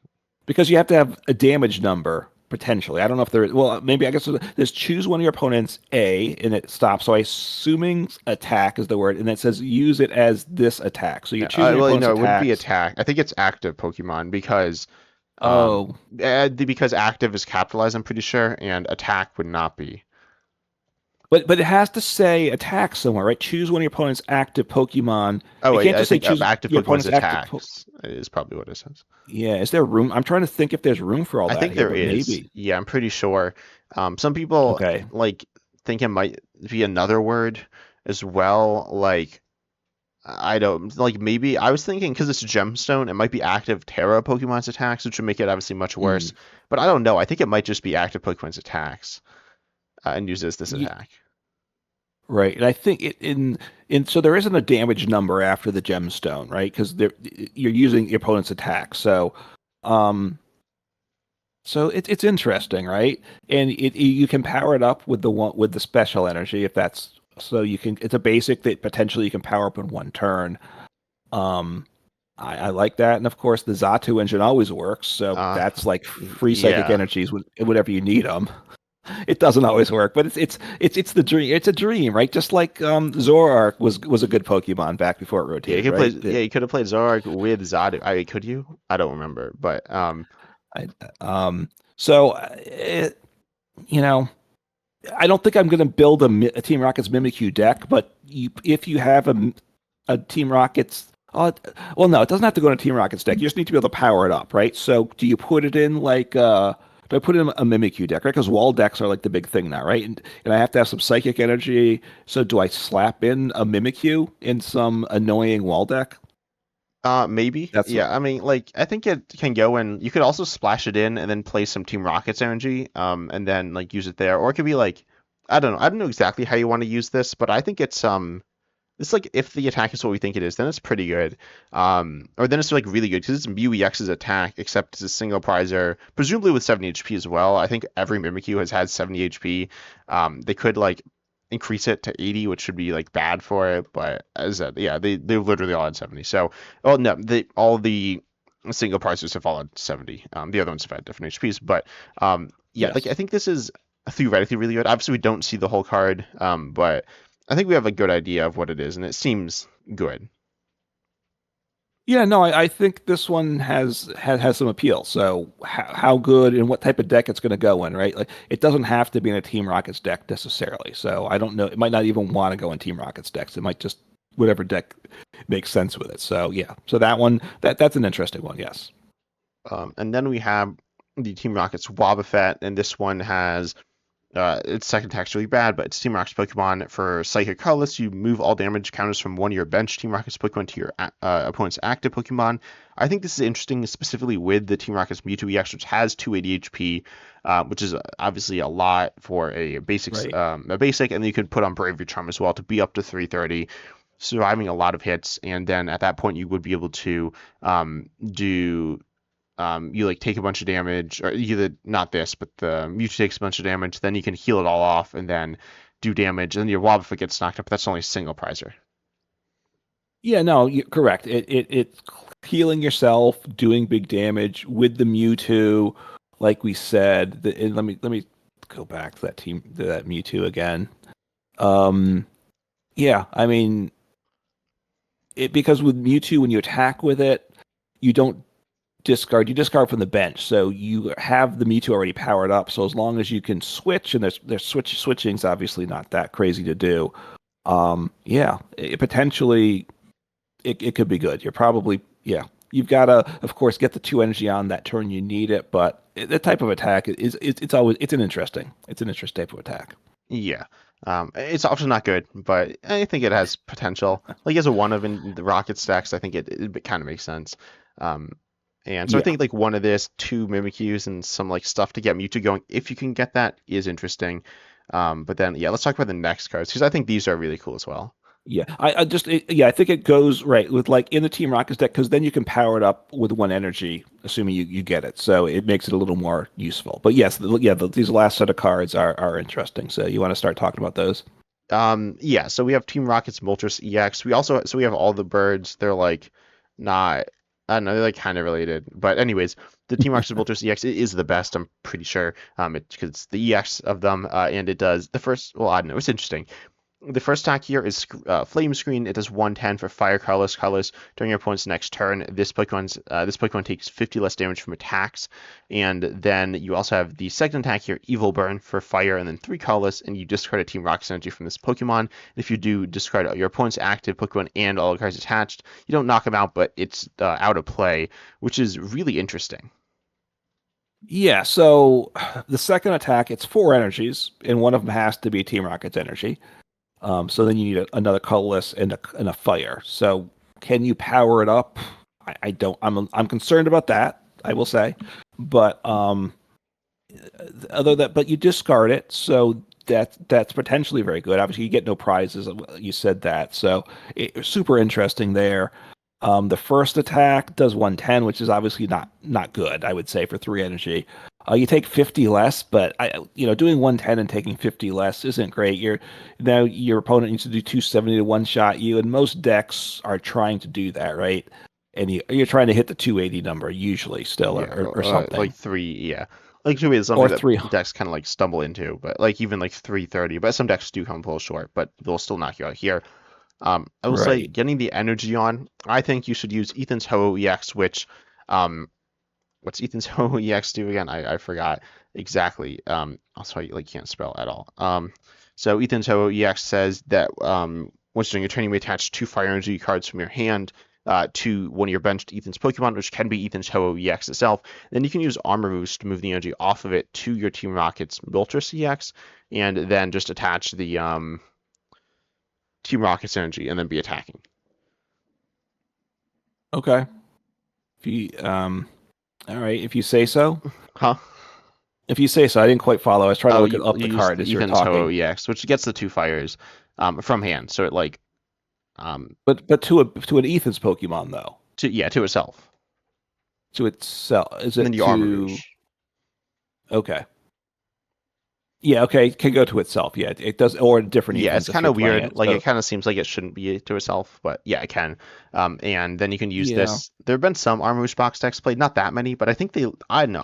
because you have to have a damage number potentially. I don't know if there is. Well, maybe I guess there's choose one of your opponent's A, and it stops. So I assuming attack is the word, and it says use it as this attack. So you Yeah, choose one of your well, opponent's no, it wouldn't be attacks. attack. I think it's active Pokemon because Oh, because active is capitalized, I'm pretty sure, and attack would not be. but it has to say attack somewhere, right? Choose one of your opponent's active Pokemon. Oh It wait, can't I just say think choose active your Pokemon's opponent's active. attacks is probably what it says. Yeah, is there room? I'm trying to think if there's room for all I that think here, there but is. maybe. Yeah, I'm pretty sure. Some people Okay. like think it might be another word as well. Like I don't like maybe I was thinking because it's a gemstone, it might be active Terra Pokemon's attacks, which would make it obviously much Mm. worse. But I don't know. I think it might just be active Pokemon's attacks and uses this attack. Right, and I think in so there isn't a damage number after the gemstone, right? Because you're using your opponent's attack. Um, so it's interesting, right? And you can power it up with the one with the special energy if that's so you can. It's a basic that potentially you can power up in one turn. Um, I like that, and of course the Zatu engine always works. So Uh, that's like free psychic yeah. energies whenever you need them. It doesn't always work, but it's the dream. It's a dream, right? Just like Zoroark was a good Pokemon back before it Yeah, you rotated, could play. right? Yeah, you could have played Zoroark with Zadu. I could you? I don't remember, but I, um, so it, you know, I don't think I'm going to build a Team Rocket's Mimikyu deck, but if you have a Team Rocket's well, no, it doesn't have to go in a Team Rocket's deck. You just need to be able to power it up, right? So, do you put it in like do I put in a Mimikyu deck, right? Because wall decks are like the big thing now, right? And I have to have some psychic energy. So, do I slap in a Mimikyu in some annoying wall deck? maybe. That's Yeah, I mean, like I think it can go and you could also splash it in and then play some Team Rocket's energy, and then like use it there, or it could be like I don't know. I don't know exactly how you want to use this, but I think it's like if the attack is what we think it is, then it's pretty good. Or then it's like really good because it's Mew EX's attack, except it's a single prizer, presumably with 70 HP as well. I think every Mimikyu has had 70 HP. They could like increase it to 80, which should be like bad for it, but as I said, yeah, they literally all had 70. So, oh no, they all the single prizers have all had 70. The other ones have had different HPs, but yeah, like I yes. think this is theoretically really good. Obviously, we don't see the whole card, but I think we have a good idea of what it is, and it seems good. Yeah, no, I think this one has some appeal. So how good and what type of deck it's going to go in, right? Like it doesn't have to be in a Team Rockets deck necessarily. So I don't know. It might not even want to go in Team Rockets decks. It might just whatever deck makes sense with it. So yeah, so that one that's an interesting one. Yes. And then we have the Team Rocket's Wobbuffet, and this one has its second attack's really bad, but it's Team Rocket's Pokemon. For Psychic Colorless, you move all damage counters from one of your bench Team Rocket's Pokemon to your opponent's active Pokemon. I think this is interesting, specifically with the Team Rocket's Mewtwo EX, which has 280 HP, which is obviously a lot for a Right. a basic, and then you can put on Bravery Charm as well to be up to 330, surviving a lot of hits, and then at that point you would be able to do you like take a bunch of damage, or either not this, but the Mewtwo takes a bunch of damage, then you can heal it all off and then do damage, and then your Wobbuffet gets knocked up. But that's only a single prizer. Yeah, no, you're correct. It's healing yourself, doing big damage with the Mewtwo, like we said. And let me go back to that Mewtwo again. Um, yeah, I mean, because with Mewtwo, when you attack with it, you don't discard. You discard from the bench, so you have the Mewtwo already powered up. So as long as you can switch, and there's switching's obviously not that crazy to do. Yeah, potentially it could be good. You're probably, yeah. You've got to, of course, get the 2 energy on that turn. You need it, but the type of attack it's always it's an interesting type of attack. Yeah. It's often not good, but I think it has potential. Like as a one of in the Rocket stacks, I think it kind of makes sense. Um, and so I Yeah, think like one of this, two Mimikyus, and some like stuff to get Mewtwo going, if you can get that, is interesting. But then yeah, let's talk about the next cards because I think these are really cool as well. yeah. I think it goes right with like in the Team Rockets deck because then you can power it up with 1 energy, assuming you get it. So it makes it a little more useful. But yes, these last set of cards are interesting. So you want to start talking about those? Yeah, so we have Team Rocket's Moltres EX. We have all the birds. They're like not I don't know, they're like kind of related. But anyways, the Team Rocket's Moltres EX is the best, I'm pretty sure. Because it's the EX of them, and it does the first. Well, I don't know. It's interesting. The first attack here is Flame Screen. It does 110 for fire colors during your opponent's next turn. This Pokemon takes 50 less damage from attacks. And then you also have the second attack here, Evil Burn for fire, and then 3 colorless, and you discard a Team Rocket's energy from this Pokemon. If you do discard your opponent's active Pokemon and all the cards attached, you don't knock them out, but it's out of play, which is really interesting. Yeah. So the second attack, it's 4 energies, and one of them has to be Team Rocket's energy. So then you need another colorless and a fire. So can you power it up? I don't. I'm concerned about that. I will say, but but you discard it, so that's potentially very good. Obviously, you get no prizes. You said that, so super interesting there. The first attack does 110, which is obviously not good. I would say for 3 energy. You take 50 less, but doing 110 and taking 50 less isn't great. Your opponent needs to do 270 to one shot you, and most decks are trying to do that, right? And you're trying to hit the 280 number usually still, Yeah, or like something, three. Yeah, like two is or something three. that decks kind of like stumble into, but like even like 330. But some decks do come a little short, but they'll still knock you out here. I will say Right. getting the energy on. I think you should use Ethan's Ho EX, which, what's Ethan's Ho EX do again? I forgot exactly. Also, I like can't spell at all. So Ethan's Ho EX says that once during your turn, you may attach 2 fire energy cards from your hand to one of your benched Ethan's Pokemon, which can be Ethan's Ho EX itself. Then you can use Armor Boost to move the energy off of it to your Team Rocket's Moltres EX, and then just attach the Team Rocket's energy and then be attacking. Okay. If you all right, if you say so. Huh? If you say so, I didn't quite follow. I was trying to Oh, look you up the use card the as you were Ethan's Ho talking. EX, which gets the 2 fires from hand. So it like um But to an Ethan's Pokemon though, to itself. to itself, is And then it you Armor to? Boost. Okay. Yeah, okay, it can go to itself. Yeah, it does, or different Yeah, it's events if kind you're of playing weird. it. Like it So kind of seems like it shouldn't be to itself, but yeah, it can. And then you can use yeah. this. There have been some Armarouge box decks played, not that many, but I think they. I don't know.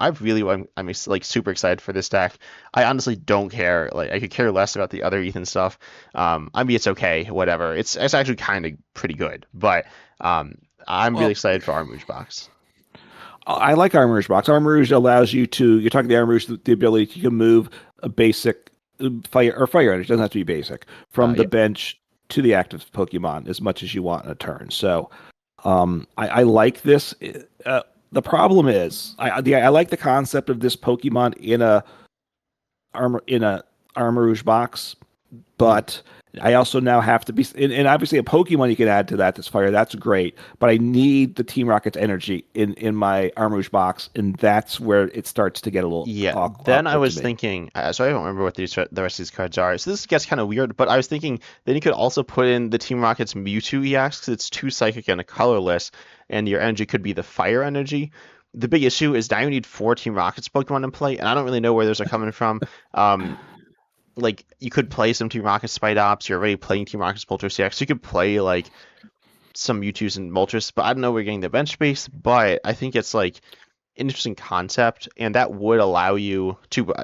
I'm like super excited for this deck. I honestly don't care. Like I could care less about the other Ethan stuff. I mean, it's okay, whatever. It's actually kind of pretty good, but I'm really Well, excited for Armarouge box. I like Armor Rouge box. Armor Rouge allows you to. You're talking the Armor Rouge, the ability you can move a basic fire energy. It doesn't have to be basic from the Yeah. bench to the active Pokemon as much as you want in a turn. So I like this. The problem is, I like the concept of this Pokemon in a Armor Rouge box, Mhm. but I also now have to be, and obviously a Pokemon you can add to that that's fire. That's great, but I need the Team Rocket's energy in my Armor Rouge box, and that's where it starts to get a little Yeah, then I awkward to was me. thinking, so I don't remember what the rest of these cards are. So this gets kind of weird, but I was thinking then you could also put in the Team Rocket's Mewtwo EX because it's two psychic and a colorless, and your energy could be the fire energy. The big issue is now you need four Team Rockets Pokemon in play, and I don't really know where those are coming from. Um, like you could play some Team Rocket Spite Ops. You're already playing Team Rocket's Moltres EX. So you could play like some Mewtwo's and Moltres, but I don't know where you're getting the bench space. But I think it's like interesting concept, and that would allow you to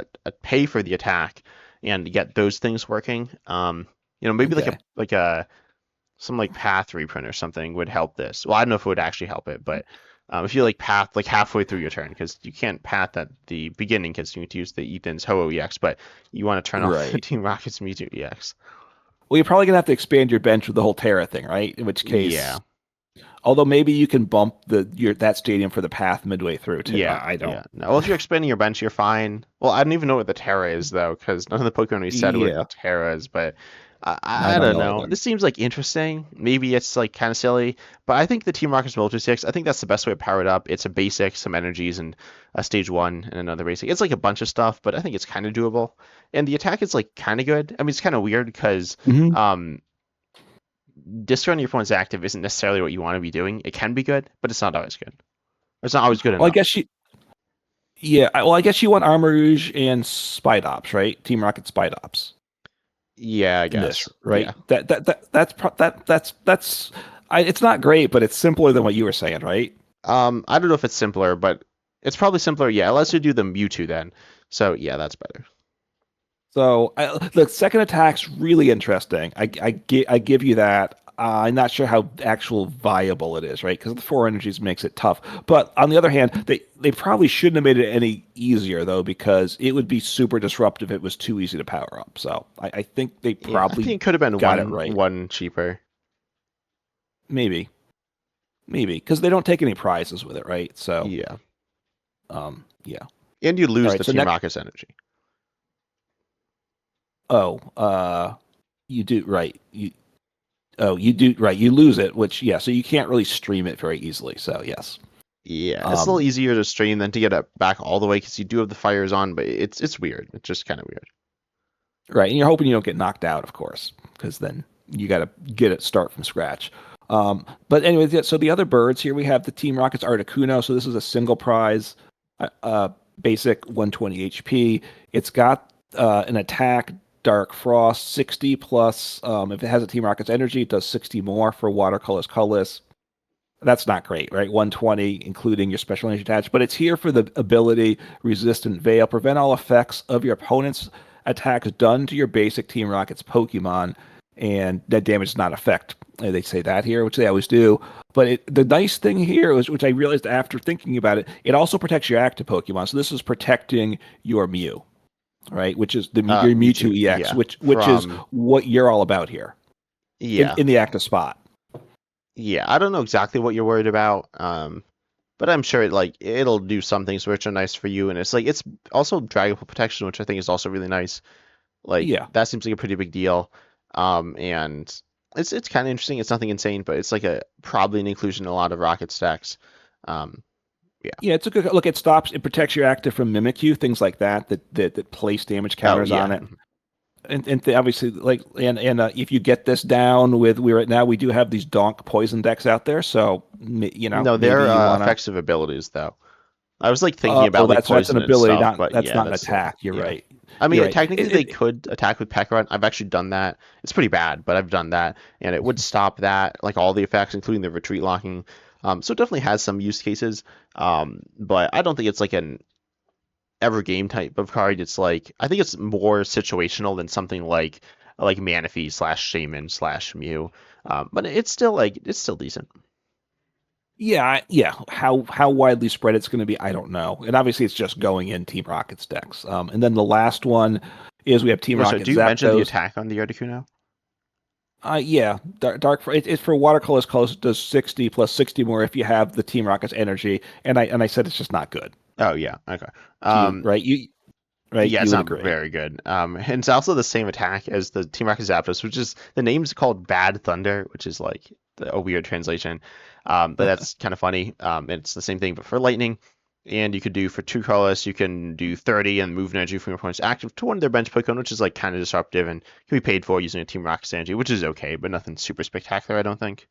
pay for the attack and get those things working. Maybe Okay. like a some like path reprint or something would help this. Well, I don't know if it would actually help it, but if you like path like halfway through your turn, because you can't path at the beginning because you need to use the Ethan's Ho-Oh EX, but you want to turn off the Right. Team Rocket's Mewtwo EX. Well, you're probably gonna have to expand your bench with the whole Terra thing, right? In which case, Yeah. although maybe you can bump that stadium for the path midway through too. Yeah, I don't. yeah. No, well, if you're expanding your bench, you're fine. Well, I don't even know what the Terra is though, because none of the Pokemon we said what Yeah, Terra is. But I I don't don't know know. either. This seems like interesting. Maybe it's like kind of silly, but I think the Team Rocket's Moltres 6. I think that's the best way to power it up. It's a basic, some energies, and a stage one and another basic. It's like a bunch of stuff, but I think it's kind of doable. And the attack is like kind of good. I mean, it's kind of weird because Hmm. um, destroying your opponent's active isn't necessarily what you want to be doing. It can be good, but it's not always good. Or it's not always good Well, I enough. guess you. Yeah, well, I guess you want Armor Rouge and Spite Ops, right? Team Rocket Spite Ops Yeah, I in this, guess. right? Yeah. That's. It's not great, but it's simpler than what you were saying, right? I don't know if it's simpler, but it's probably simpler. Yeah, let's do the Mewtwo then. So yeah, that's better. So the second attack's really interesting. I give you that. I'm not sure how actual viable it is, right? Because the four energies makes it tough. But on the other hand, they probably shouldn't have made it any easier though, because it would be super disruptive if it was too easy to power up. So I think they Yeah, I probably think it could have been got it one right. one cheaper. Maybe, maybe because they don't take any prizes with it, right? So Yeah, yeah. and you All lose right. the So Team next, Rocket's energy. oh, you do right. You do right. You lose it, which yeah. So you can't really stream it very easily. So yes. Yeah, it's a little Um, easier to stream than to get it back all the way because you do have the fires on, but it's weird. It's just kind of weird. right, and you're hoping you don't get knocked out, of course, because then you got to get it start from scratch. But anyway, so the other birds here we have the Team Rockets Articuno. So this is a single prize, basic 120 HP. It's got an attack Dark Frost 60 plus. If it has a Team Rockets energy, it does 60 more for watercolors colorless. That's not great, right? 120, including your special energy attached, but it's here for the ability resistant veil. Prevent all effects of your opponent's attacks done to your basic Team Rockets Pokemon, and that damage does not affect. They say that here, which they always do. But the nice thing here is, which I realized after thinking about it, it also protects your active Pokemon. So this is protecting your Mew, right? Which is your Mewtwo, Mewtwo EX, yeah, which is from what you're all about here yeah, in the active spot. yeah. I don't know exactly what you're worried about, but I'm sure it'll do some things which are nice for you, and it's like it's also Dragapult protection, which I think is also really nice. Like Yeah. that seems like a pretty big deal. And it's kind of interesting. It's nothing insane, but it's like a probably an inclusion in a lot of rocket stacks. Um, yeah. Yeah, it's a good look. It protects your active from Mimikyu, things like that place damage Oh counters on yeah. it. And obviously, like, and if you get this down with we right now, we do have these donk poison decks out there. So No, maybe they're you wanna. effects of abilities though. I was like thinking Oh, about like that's an poison and ability, stuff, not but that's yeah, not an that's still attack. You're yeah. right. I You're mean, right. technically they could attack with Peck Run. I've actually done that. It's pretty bad, but I've done that, and it would stop that, like all the effects, including the retreat locking. So it definitely has some use cases. But I don't think it's like an ever game type of card. It's like I think it's more situational than something like Manaphy slash Shaman slash Mew. But it's still decent. Yeah. How widely spread it's going to be, I don't know. And obviously, it's just going in Team Rocket's decks. And then the last one is we have Team Yeah, so Rocket do you mention the Zapdos. attack on the Articuno? Yeah, dark it's for watercolors. Colors it does 60 plus 60 more if you have the Team Rocket's energy. And I said it's just not good. Oh yeah, okay. Do you Um, right? Right? yeah, You it's would not agree. very good. And it's also the same attack as the Team Rocket Zapdos, which is the name's called Bad Thunder, which is like a weird translation. But that's kind of funny. It's the same thing, but for lightning. And you could do for two colors, you can do 30 and move energy from your opponent's active to one of their bench Pokemon, which is like kind of disruptive and can be paid for using a Team Rocket energy, which is okay, but nothing super spectacular, I don't think.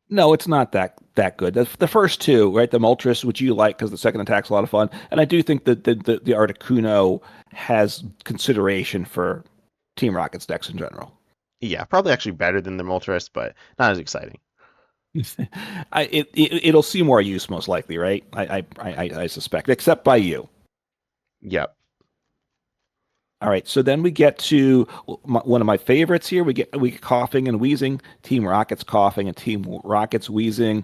No, it's not that good. The first two, right? The Moltres, which you like because the second attack's a lot of fun, and I do think that the Articuno has consideration for Team Rocket's decks in general. Yeah, probably actually better than the Moltres, but not as exciting. It'll see more use most likely, right? I suspect, except by you. Yep. All right, so then we get to one of my favorites here. We get coughing and wheezing. Team Rocket's coughing and Team Rocket's wheezing.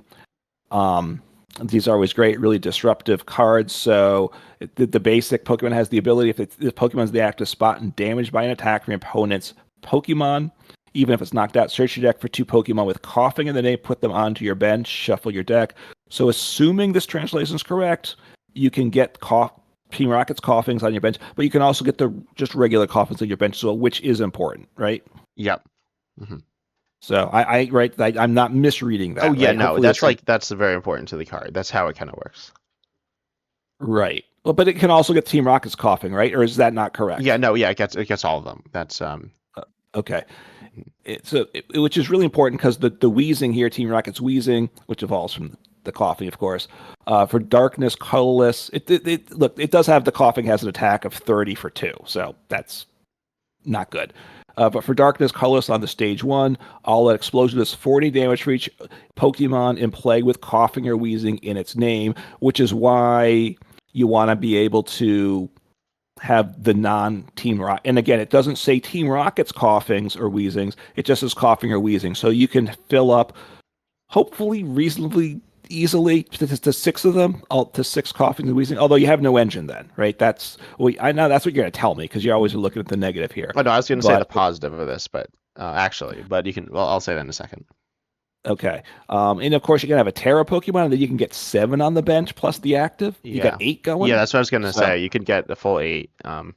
Um, these are always great, really disruptive cards. So the basic Pokemon has the ability if the Pokemon's the active spot and damaged by an attack from your opponent's Pokemon, even if it's knocked out, search your deck for two Pokemon with coughing in the name, put them onto your bench, shuffle your deck. So assuming this translation is correct, you can get Team Rocket's coughings on your bench, but you can also get the just regular coughings on your bench, so which is important, right? Yep. Hmm. So I'm not misreading Oh that, yeah, right? no, Hopefully that's very important to the card. That's how it kind of works. right. Well, but it can also get Team Rocket's coughing, right? Or is that not Yeah, correct? no, yeah, it gets all of them. That's Okay. Which is really important because the wheezing here, Team Rocket's wheezing, which evolves from the coughing, of course. For darkness, colorless, look, it does have the coughing has an attack of 30 for two, so that's not good. But for darkness, colorless on the stage one, all that explosion does 40 damage for each Pokemon in play with coughing or wheezing in its name, which is why you want to be able to have the non-Team Rocket. And again, it doesn't say Team Rocket's coughings or wheezings. It just says coughing or wheezing. So you can fill up, hopefully reasonably easily to six of them, to six coughings and wheezing. Although you have no engine then, right? I know that's what you're going to tell me because you're always looking at the negative here. oh no, I was going to say the But positive of this, but actually, but you can. Well, I'll say that in a second. okay, and of course you're going to have a Terra Pokemon, and then you can get seven on the bench plus the active. You got Yeah, eight yeah, going. that's what I was going to So say. You could get the full eight. well,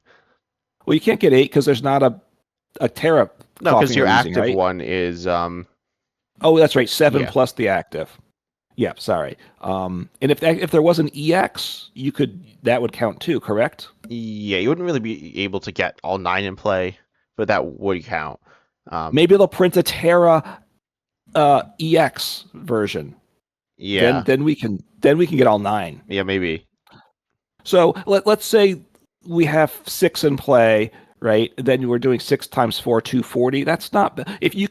you can't get eight because there's not a Terra No, because coughing or your wheezing, active right? one is Oh, that's right, seven yeah, plus the active. Yeah, sorry. And if there was an EX, that would count too, correct? yeah. You wouldn't really be able to get all nine in play, but that would count. Um, Maybe they'll print a Terra EX version. Then yeah, then we can then we can get all nine. yeah, maybe. So let's say we have six in play, right? Then we're doing 6 times 4, 240. That's not if you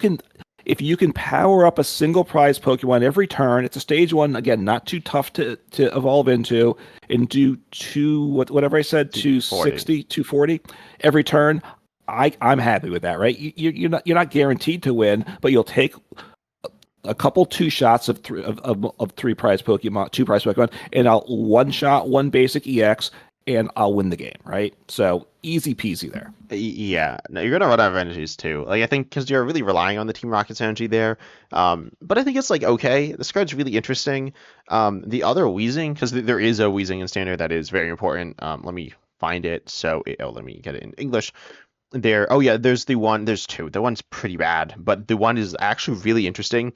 can power up a single prize Pokemon every turn. It's a stage one again, not too tough to evolve into, and do whatever I said, 240. 260, 240 every turn. I'm happy with that, right? You're not guaranteed to win, but you'll take a couple two shots of three prize Pokemon, two prize Pokemon, and I'll one shot one basic EX, and I'll win the game, right? So easy peasy there. Yeah, no, you're gonna run out of energies too. Like I think because you're really relying on the Team Rocket's energy there. But I think it's like okay. This card's really interesting. The other wheezing, because there is a wheezing in standard that is very important. Let me find it. Let me get it in English. Oh yeah, there's the one. There's two. The one's pretty bad, but the one is actually really interesting,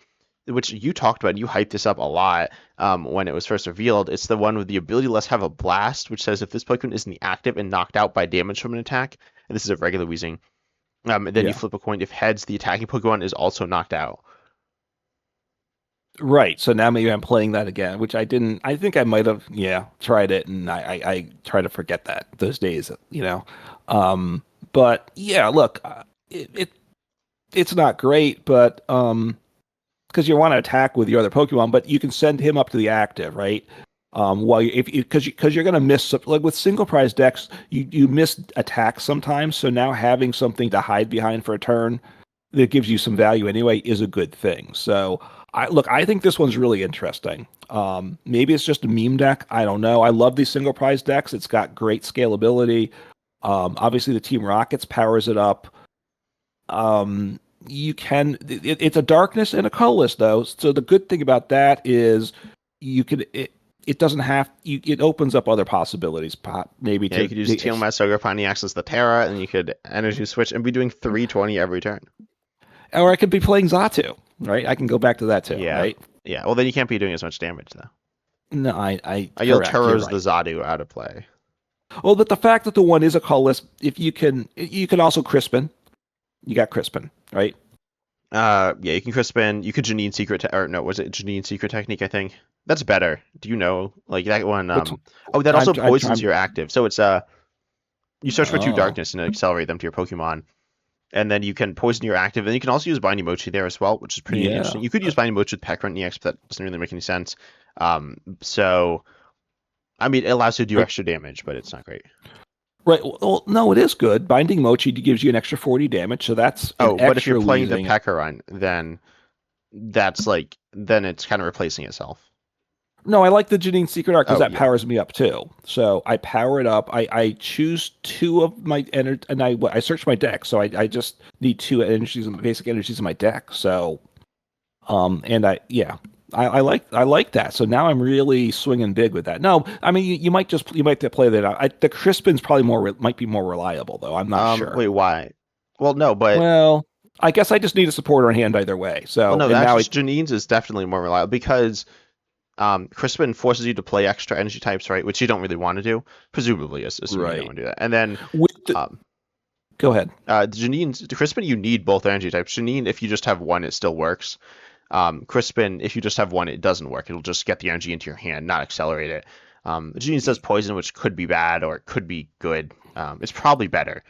which you talked about. You hyped this up a lot when it was first revealed. It's the one with the ability to let's have a blast, which says if this Pokemon is in the active and knocked out by damage from an attack, and this is a regular wheezing, then you Yeah. flip a coin. If heads, the attacking Pokemon is also knocked out. Right. So now maybe I'm playing that again, which I didn't. I think I might have, tried it, and I try to forget that those days. But yeah, look, it's not great, but because you want to attack with your other Pokemon, but you can send him up to the active, right? While you, if because you're gonna miss like with single prize decks, you miss attacks sometimes. So now having something to hide behind for a turn that gives you some value anyway is a good thing. So I think this one's really interesting. Maybe it's just a meme deck. I don't know. I love these single prize decks. It's got great scalability. Obviously, the Team Rockets powers it up. It's a darkness and a colorless though. So the good thing about that is you could it doesn't have it opens up other possibilities. Maybe Yeah, you could use Tiamat, Sogopani, access the Terra, and you could energy switch and be doing 320 every turn. or I could be playing Xatu, right? I can go back to that too, Yeah. right? Yeah. Well, then you can't be doing as much damage though. No, You'll correct, Terror's you're the right. Xatu out of play. Well, but the fact that the one is a colorless, if you can also Crispin. You got Crispin, right? Yeah, you can Crispin. You could Janine Secret, or no, was it Janine Secret Technique? I think that's better. Do you know like that one? What's Oh, that also poisons I'm your active. So it's you search for two oh darkness and accelerate them to your Pokemon, and then you can poison your active. And you can also use Binding Mochi there as well, which is pretty yeah. interesting. You could use Binding Mochi with Pekron EX, but that doesn't really make any sense. So I mean, it allows you to do Right. extra damage, but it's not great. Right. Well, no, it is good. Binding Mochi gives you an extra 40 damage, so that's an Oh, but if you're extra playing the wheezing. Pekaron, then then it's kind of replacing itself. No, I like the Janine Secret Art because Oh that yeah. powers me up too. So I power it up. I choose two of my energy, and I search my deck. So I just need two energies, basic energies in my deck. So and I like that. So now I'm really swinging big with that. No, I mean you might play that out. The Crispin's probably might be more reliable though. I'm not sure. Wait, why? Well, no, but Well, I guess I just need a supporter in hand either way. well, So no, and now actually, it Janine's is definitely more reliable because Crispin forces you to play extra energy types, right? Which you don't really want to do, presumably, assuming you don't right want to do that. And then with the, um, go ahead. The Crispin, you need both energy types. Janine, if you just have one, it still works. Crispin, if you just have one, it doesn't work. It'll just get the energy into your hand, not accelerate it. Janine does poison, which could be bad or it could be good. It's probably better.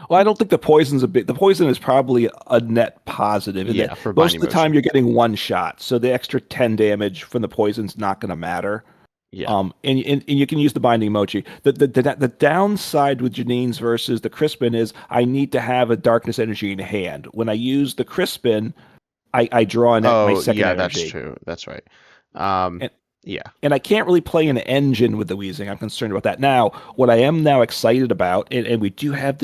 Well, I don't think the poison's a bit. The poison is probably a net positive in Yeah, that for most binding of the time motion. you're getting one shot, so the extra 10 damage from the poison's not going to matter. Yeah. And you can use the binding mochi. The downside with Janine's versus the Crispin is I need to have a darkness energy in hand. When I use the Crispin, I draw my Oh, second yeah, that's energy. true. That's right. Um, And yeah. and I can't really play an engine with the wheezing. I'm concerned about that. Now, what I am now excited about, and we do have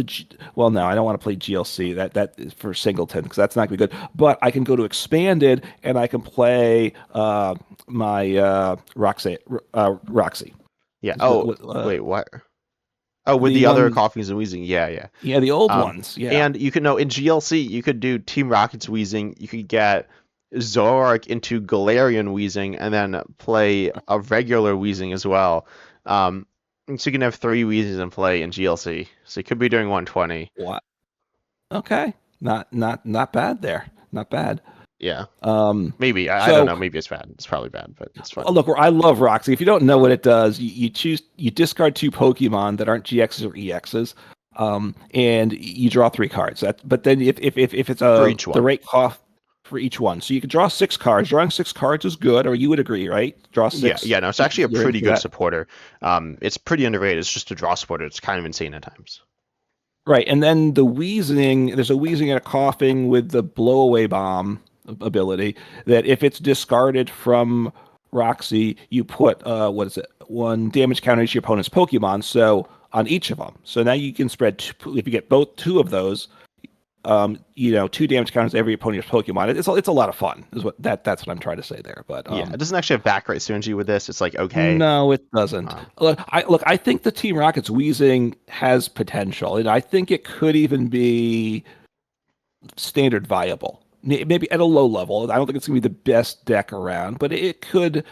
well, no, I don't want to play GLC. That is for Singleton because that's not gonna be good. But I can go to expanded and I can play my Roxy. Yeah. Is Oh, wait, what? Oh, with the the other one? coughings and wheezing. Yeah, yeah. Yeah, the old ones. Yeah. And you could know in GLC, you could do Team Rocket's wheezing. You could get Zoroark into Galarian wheezing, and then play a regular wheezing as well. So you can have three wheezes in play in GLC. So you could be doing 120. What? Okay. Not bad there. Not bad. Yeah. Um. Maybe. I don't So know. Maybe it's bad. It's probably bad, but it's fun. oh, look, I love Roxy. If you don't know what it does, you discard two Pokemon that aren't GXs or EXs, and you draw three cards. But then if it's For a each the one. rate cost for each one, so you can draw six cards. Drawing six cards is good, or you would agree, right? Draw Yeah, six. yeah, no, it's actually a You're pretty into good that. supporter. It's pretty underrated. It's just a draw supporter. It's kind of insane at times. Right, and then the wheezing. There's a wheezing and a coughing with the blow away bomb ability. That if it's discarded from Roxy, you put what is it? One damage counter to your opponent's Pokemon. So on each of them. So now you can spread if you get both two of those. Two damage counters to every opponent's Pokemon. It's a lot of fun. Is that's what I'm trying to say there. But Yeah, it doesn't actually have back right synergy with this. It's like okay. no, it doesn't. Um, I think the Team Rocket's wheezing has potential, and I think it could even be standard viable. Maybe at a low level. I don't think it's going to be the best deck around, but it could.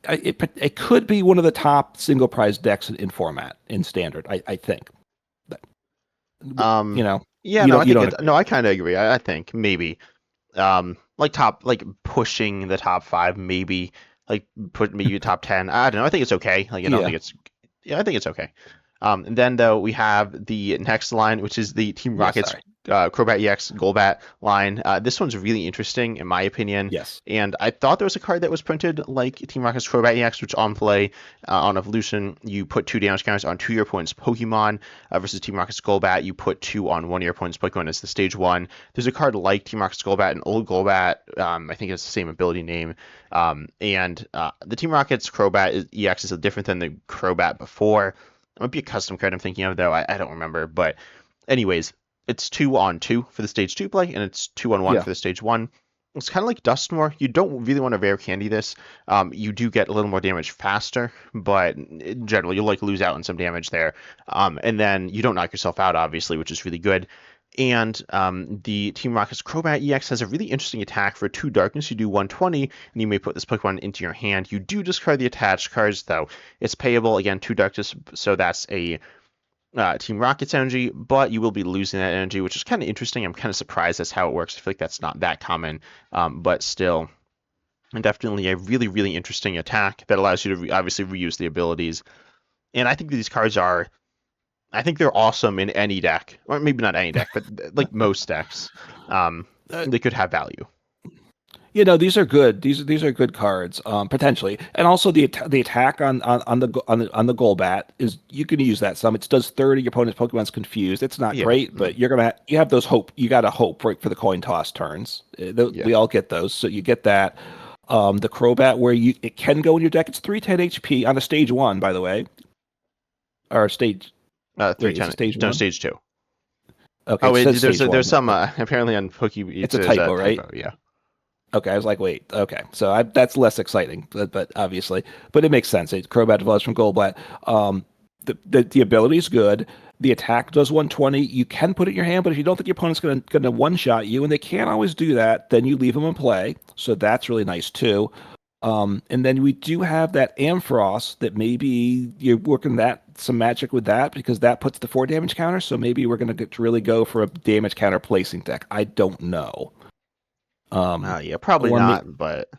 It could be one of the top single prize decks in format in standard. I think. But, um, you know, yeah, you no, don't. I You think don't it. agree. No, I kind of agree. I think maybe. like pushing the top five, maybe like put maybe top 10. I don't know. I think it's okay. Like I don't Yeah. think it's yeah, I think it's okay. And then though we have the next line, which is the Team Yeah. Rocket's Sorry. Crobat EX Golbat line. This one's really interesting in my opinion. Yes. And I thought there was a card that was printed like Team Rocket's Crobat EX, which on play on Evolution, you put 2 damage counters on 2 of your opponent's Pokemon versus Team Rocket's Golbat, you put 2 on 1 of your opponent's Pokemon as the stage 1. There's a card like Team Rocket's Golbat, an old Golbat. I think it's the same ability name. And the Team Rocket's Crobat EX is different than the Crobat before. It might be a custom card I'm thinking of, though. I don't remember. But, anyways, it's 2 on 2 for the stage 2 play, and it's 2 on 1 Yeah. for the stage 1. It's kind of like Dusknoir. You don't really want to rare candy this. You do get a little more damage faster, but in general, you'll like lose out on some damage there. And then you don't knock yourself out, obviously, which is really good. And the Team Rocket's Crobat EX has a really interesting attack for 2 darkness. You do 120, and you may put this Pokemon into your hand. You do discard the attached cards, though. It's payable, again, 2 darkness, so that's a Team Rocket's energy, but you will be losing that energy, which is kind of interesting. I'm kind of surprised that's how it works. I feel like that's not that common, but still, and definitely a really, really interesting attack that allows you to obviously reuse the abilities. And I think these cards are I think they're awesome in any deck, or maybe not any deck, but like most decks. Uh, They could have value. these are good. These are good cards, potentially, and also the attack on the Golbat is you can use that some. It does 30. Your opponent's Pokemon's confused. It's not Yeah, great, but you have those hope. You got to hope right for the coin toss turns. yeah. We all get those, so you get that. The Crobat where it can go in your deck. It's 310 HP on a stage 1, by the way, or stage. Three Wait, is ten. it stage No, 1? stage 2. Okay, Oh it wait, says there's stage 1. some apparently on Poke. It's a There's a typo, right? typo. Yeah, Okay, I was like, wait, okay, so that's less exciting, but obviously, but it makes sense. Crobat develops from Goldblatt. The ability is good. The attack does 120. You can put it in your hand, but if you don't think your opponent's gonna one shot you, and they can't always do that, then you leave them in play. So that's really nice too. And then we do have that Ampharos that maybe you're working some magic with that because that puts the 4 damage counter. So maybe we're gonna really go for a damage counter placing deck. I don't know. yeah, probably Or not, but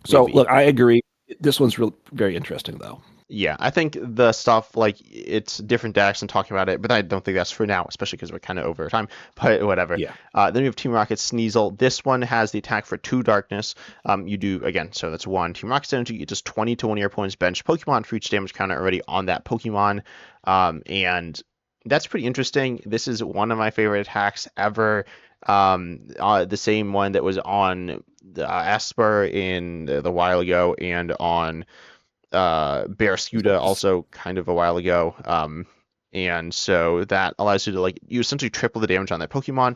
So maybe. look, I agree. This one's very interesting though. Yeah, I think the stuff like it's different decks and talking about it, but I don't think that's for now, especially because we're kind of over time. But whatever. Yeah. Then we have Team Rocket Sneasel. This one has the attack for 2 darkness. You do again, so that's 1 Team Rocket's energy. It does 20 to one of your opponent's bench Pokemon for each damage counter already on that Pokemon, and that's pretty interesting. This is one of my favorite attacks ever. The same one that was on Esper in the while ago, and on Barraskewda also kind of a while ago. And so that allows you to you essentially triple the damage on that Pokemon.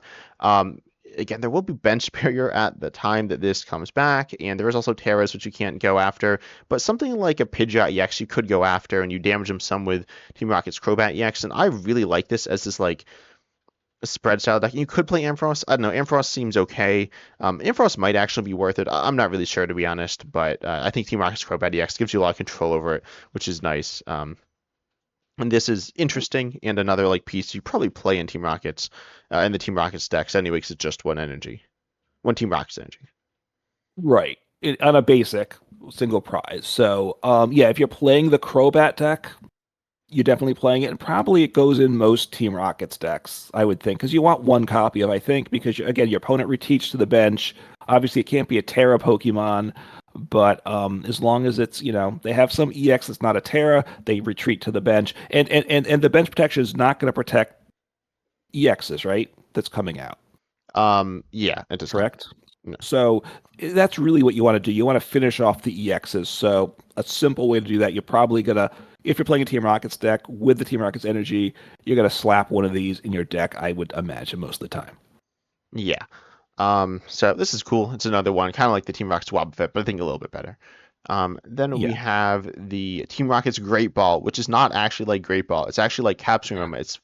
Again, there will be bench barrier at the time that this comes back, and there is also Terras which you can't go after. But something like a Pidgeot EX you could go after, and you damage them some with Team Rocket's Crobat EX. And I really like this as this a spread style deck. You could play Ampharos. I don't know. Ampharos seems okay. Ampharos might actually be worth it. I'm not really sure, to be honest, but I think Team Rocket's Crobat EX gives you a lot of control over it, which is nice. And this is interesting and another piece you probably play in Team Rockets, in the Team Rockets decks anyway, because it's just one Team Rockets energy. Right. On a basic single prize. So yeah, if you're playing the Crobat deck, you're definitely playing it, and probably it goes in most Team Rockets decks, I would think, because you want one copy of, I think, because again, your opponent retreats to the bench. Obviously, it can't be a Terra Pokemon, but as long as it's they have some EX that's not a Terra, they retreat to the bench, and the bench protection is not going to protect EXs, right? That's coming out, Yeah, it does. correct? No. So that's really what you want to do. You want to finish off the EXs. So a simple way to do that, you're probably gonna, if you're playing a Team Rockets deck with the Team Rockets energy, you're gonna slap one of these in your deck. I would imagine most of the time. Yeah. So this is cool. It's another one, kind of like the Team Rockets Wobbuffet, but I think a little bit better. Then we Yeah, have the Team Rockets Great Ball, which is not actually like Great Ball. It's actually like Capturing Room. It's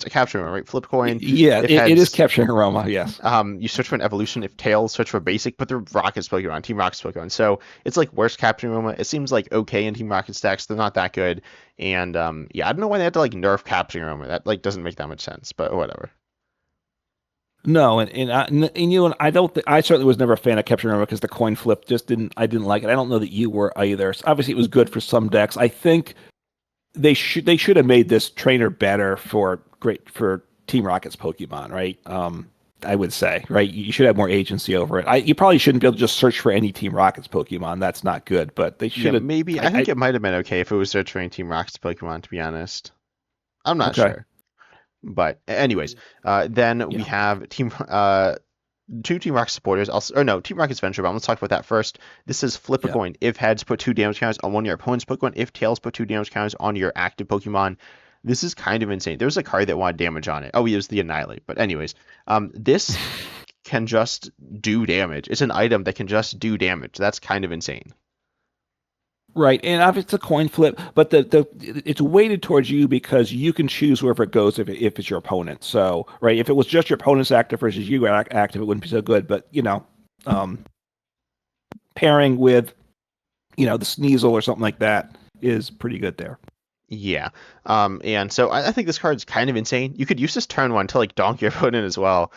a Capturing Room, right? Flip coin. yeah, If it is heads, capturing aroma. Yes, you search for an evolution. If tails, search for basic. But they're Rockets Pokemon, Team Rockets Pokemon. So it's like worse Capturing Room. It seems like okay in Team Rocket stacks. They're not that good. And yeah, I don't know why they had to nerf Capturing Room. That doesn't make that much sense. But whatever. No, and you and I don't. I certainly was never a fan of Capture Remember because the coin flip just didn't. I didn't like it. I don't know that you were either. So obviously, it was good for some decks. I think they should have made this trainer better for Team Rocket's Pokemon, right? I would say, right? You should have more agency over it. You probably shouldn't be able to just search for any Team Rocket's Pokemon. That's not good. But they Yeah, should have. maybe. I think it might have been okay if it was searching Team Rocket's Pokemon, to be honest. I'm not Okay. sure. But anyways, then we Yeah. have two Team Rocket supporters. Or no, Team Rocket's Venture Bomb. Let's talk about that first. This is flip a Yeah. coin. If heads, put 2 damage counters on one of your opponent's Pokemon. If tails, put 2 damage counters on your active Pokemon. This is kind of insane. There was a card that wanted damage on it. Oh, it was the Annihilate. But anyways, this can just do damage. It's an item that can just do damage. That's kind of insane. Right, and obviously it's a coin flip, but the it's weighted towards you because you can choose wherever it goes if it's your opponent. So, right, if it was just your opponent's active versus you active, it wouldn't be so good. But um, pairing with the Sneasel or something like that is pretty good there. Yeah. And so I think this card's kind of insane. You could use this turn one to like donk your opponent as well,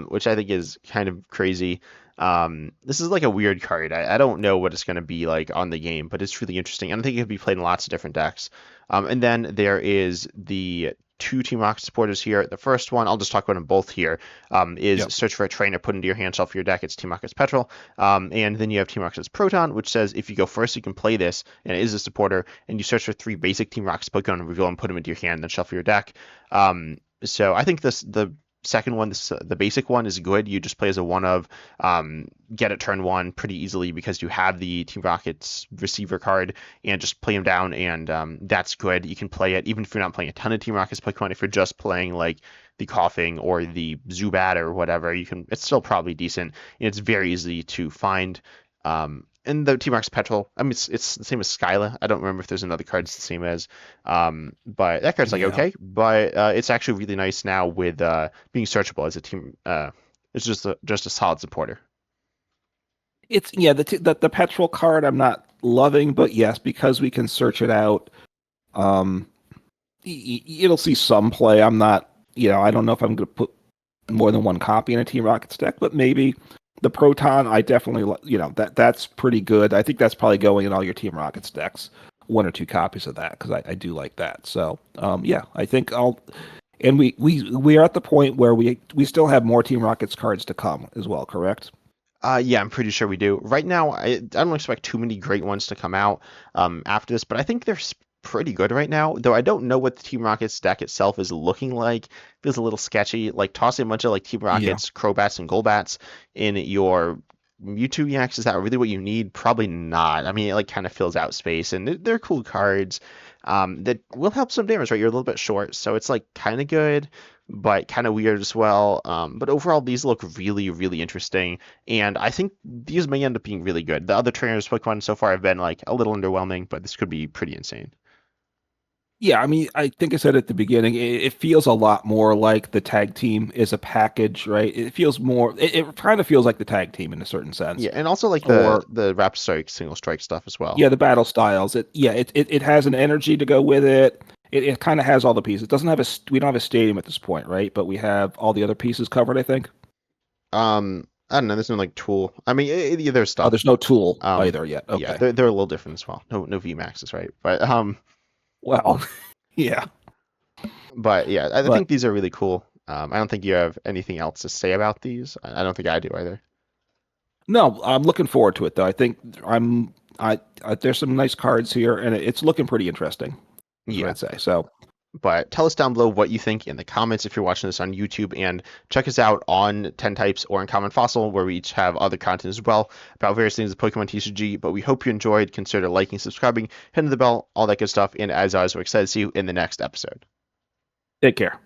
which I think is kind of crazy. This is like a weird card. I don't know what it's going to be like on the game, but it's really interesting. And I think it could be played in lots of different decks. And then there is the two Team Rocket supporters here. The first one, I'll just talk about them both here, is Yep. search for a trainer, put into your hand, shuffle your deck. It's Team Rocket's Petrol. And then you have Team Rocket's Proton, which says if you go first, you can play this, and it is a supporter, and you search for 3 basic Team Rocket's Pokemon and reveal and put them into your hand, then shuffle your deck. So I think the second one, the basic one, is good. You just play as a one of, get it turn one pretty easily because you have the Team Rocket's receiver card and just play him down, and that's good. You can play it even if you're not playing a ton of Team Rocket's Pokemon. If you're just playing like the Coughing or the Zubat or whatever, it's still probably decent, and it's very easy to find. And the Team Rocket's Petrol, I mean, it's the same as Skyla. I don't remember if there's another card it's the same as. But that card's like Yeah. okay, but it's actually really nice now with being searchable as a team. It's just a solid supporter. It's the petrol card I'm not loving, but yes, because we can search it out, um, it'll see some play. I'm not, I don't know if I'm going to put more than one copy in a Team Rockets deck, but maybe the Proton, I definitely, that's pretty good. I think that's probably going in all your Team Rockets decks, 1 or 2 copies of that because I do like that. So, yeah, I think and we are at the point where we still have more Team Rockets cards to come as well, correct? Yeah, I'm pretty sure we do. Right now, I don't expect too many great ones to come out after this, but I think they're pretty good right now. Though I don't know what the Team Rockets deck itself is looking like. Feels a little sketchy. Like tossing a bunch of like Team Yeah. Rockets, Crobats, and Golbats in your Mewtwo EX, is that really what you need? Probably not. I mean, it like kind of fills out space, and they're cool cards that will help some damage, right? You're a little bit short, so it's like kind of good, but kind of weird as well. But overall, these look really, really interesting, and I think these may end up being really good. The other trainers Pokemon so far have been like a little underwhelming, but this could be pretty insane. Yeah, I mean, I think I said at the beginning, it feels a lot more like the tag team is a package, right? It feels more, it kind of feels like the tag team in a certain sense. Yeah, and also like Or, the Rapid Strike single strike stuff as well. yeah, the battle styles. It has an energy to go with it. It kind of has all the pieces. It doesn't have we don't have a stadium at this point, right? But we have all the other pieces covered, I think. I don't know. There's no like tool. I mean, yeah, there's Oh, stuff. there's no tool Um, either yet. yeah, Okay. they're a little different as well. No VMAXs, right? Well, yeah. But yeah, I But think these are really cool. I don't think you have anything else to say about these. I don't think I do either. no, I'm looking forward to it though. I think there's some nice cards here and it's looking pretty interesting, is what Yeah, I'd say. So, but tell us down below what you think in the comments if you're watching this on YouTube, and check us out on 10 Types or in Common Fossil, where we each have other content as well about various things of Pokemon TCG. But we hope you enjoyed. Consider liking, subscribing, hitting the bell, all that good stuff. And as always, we're excited to see you in the next episode. take care.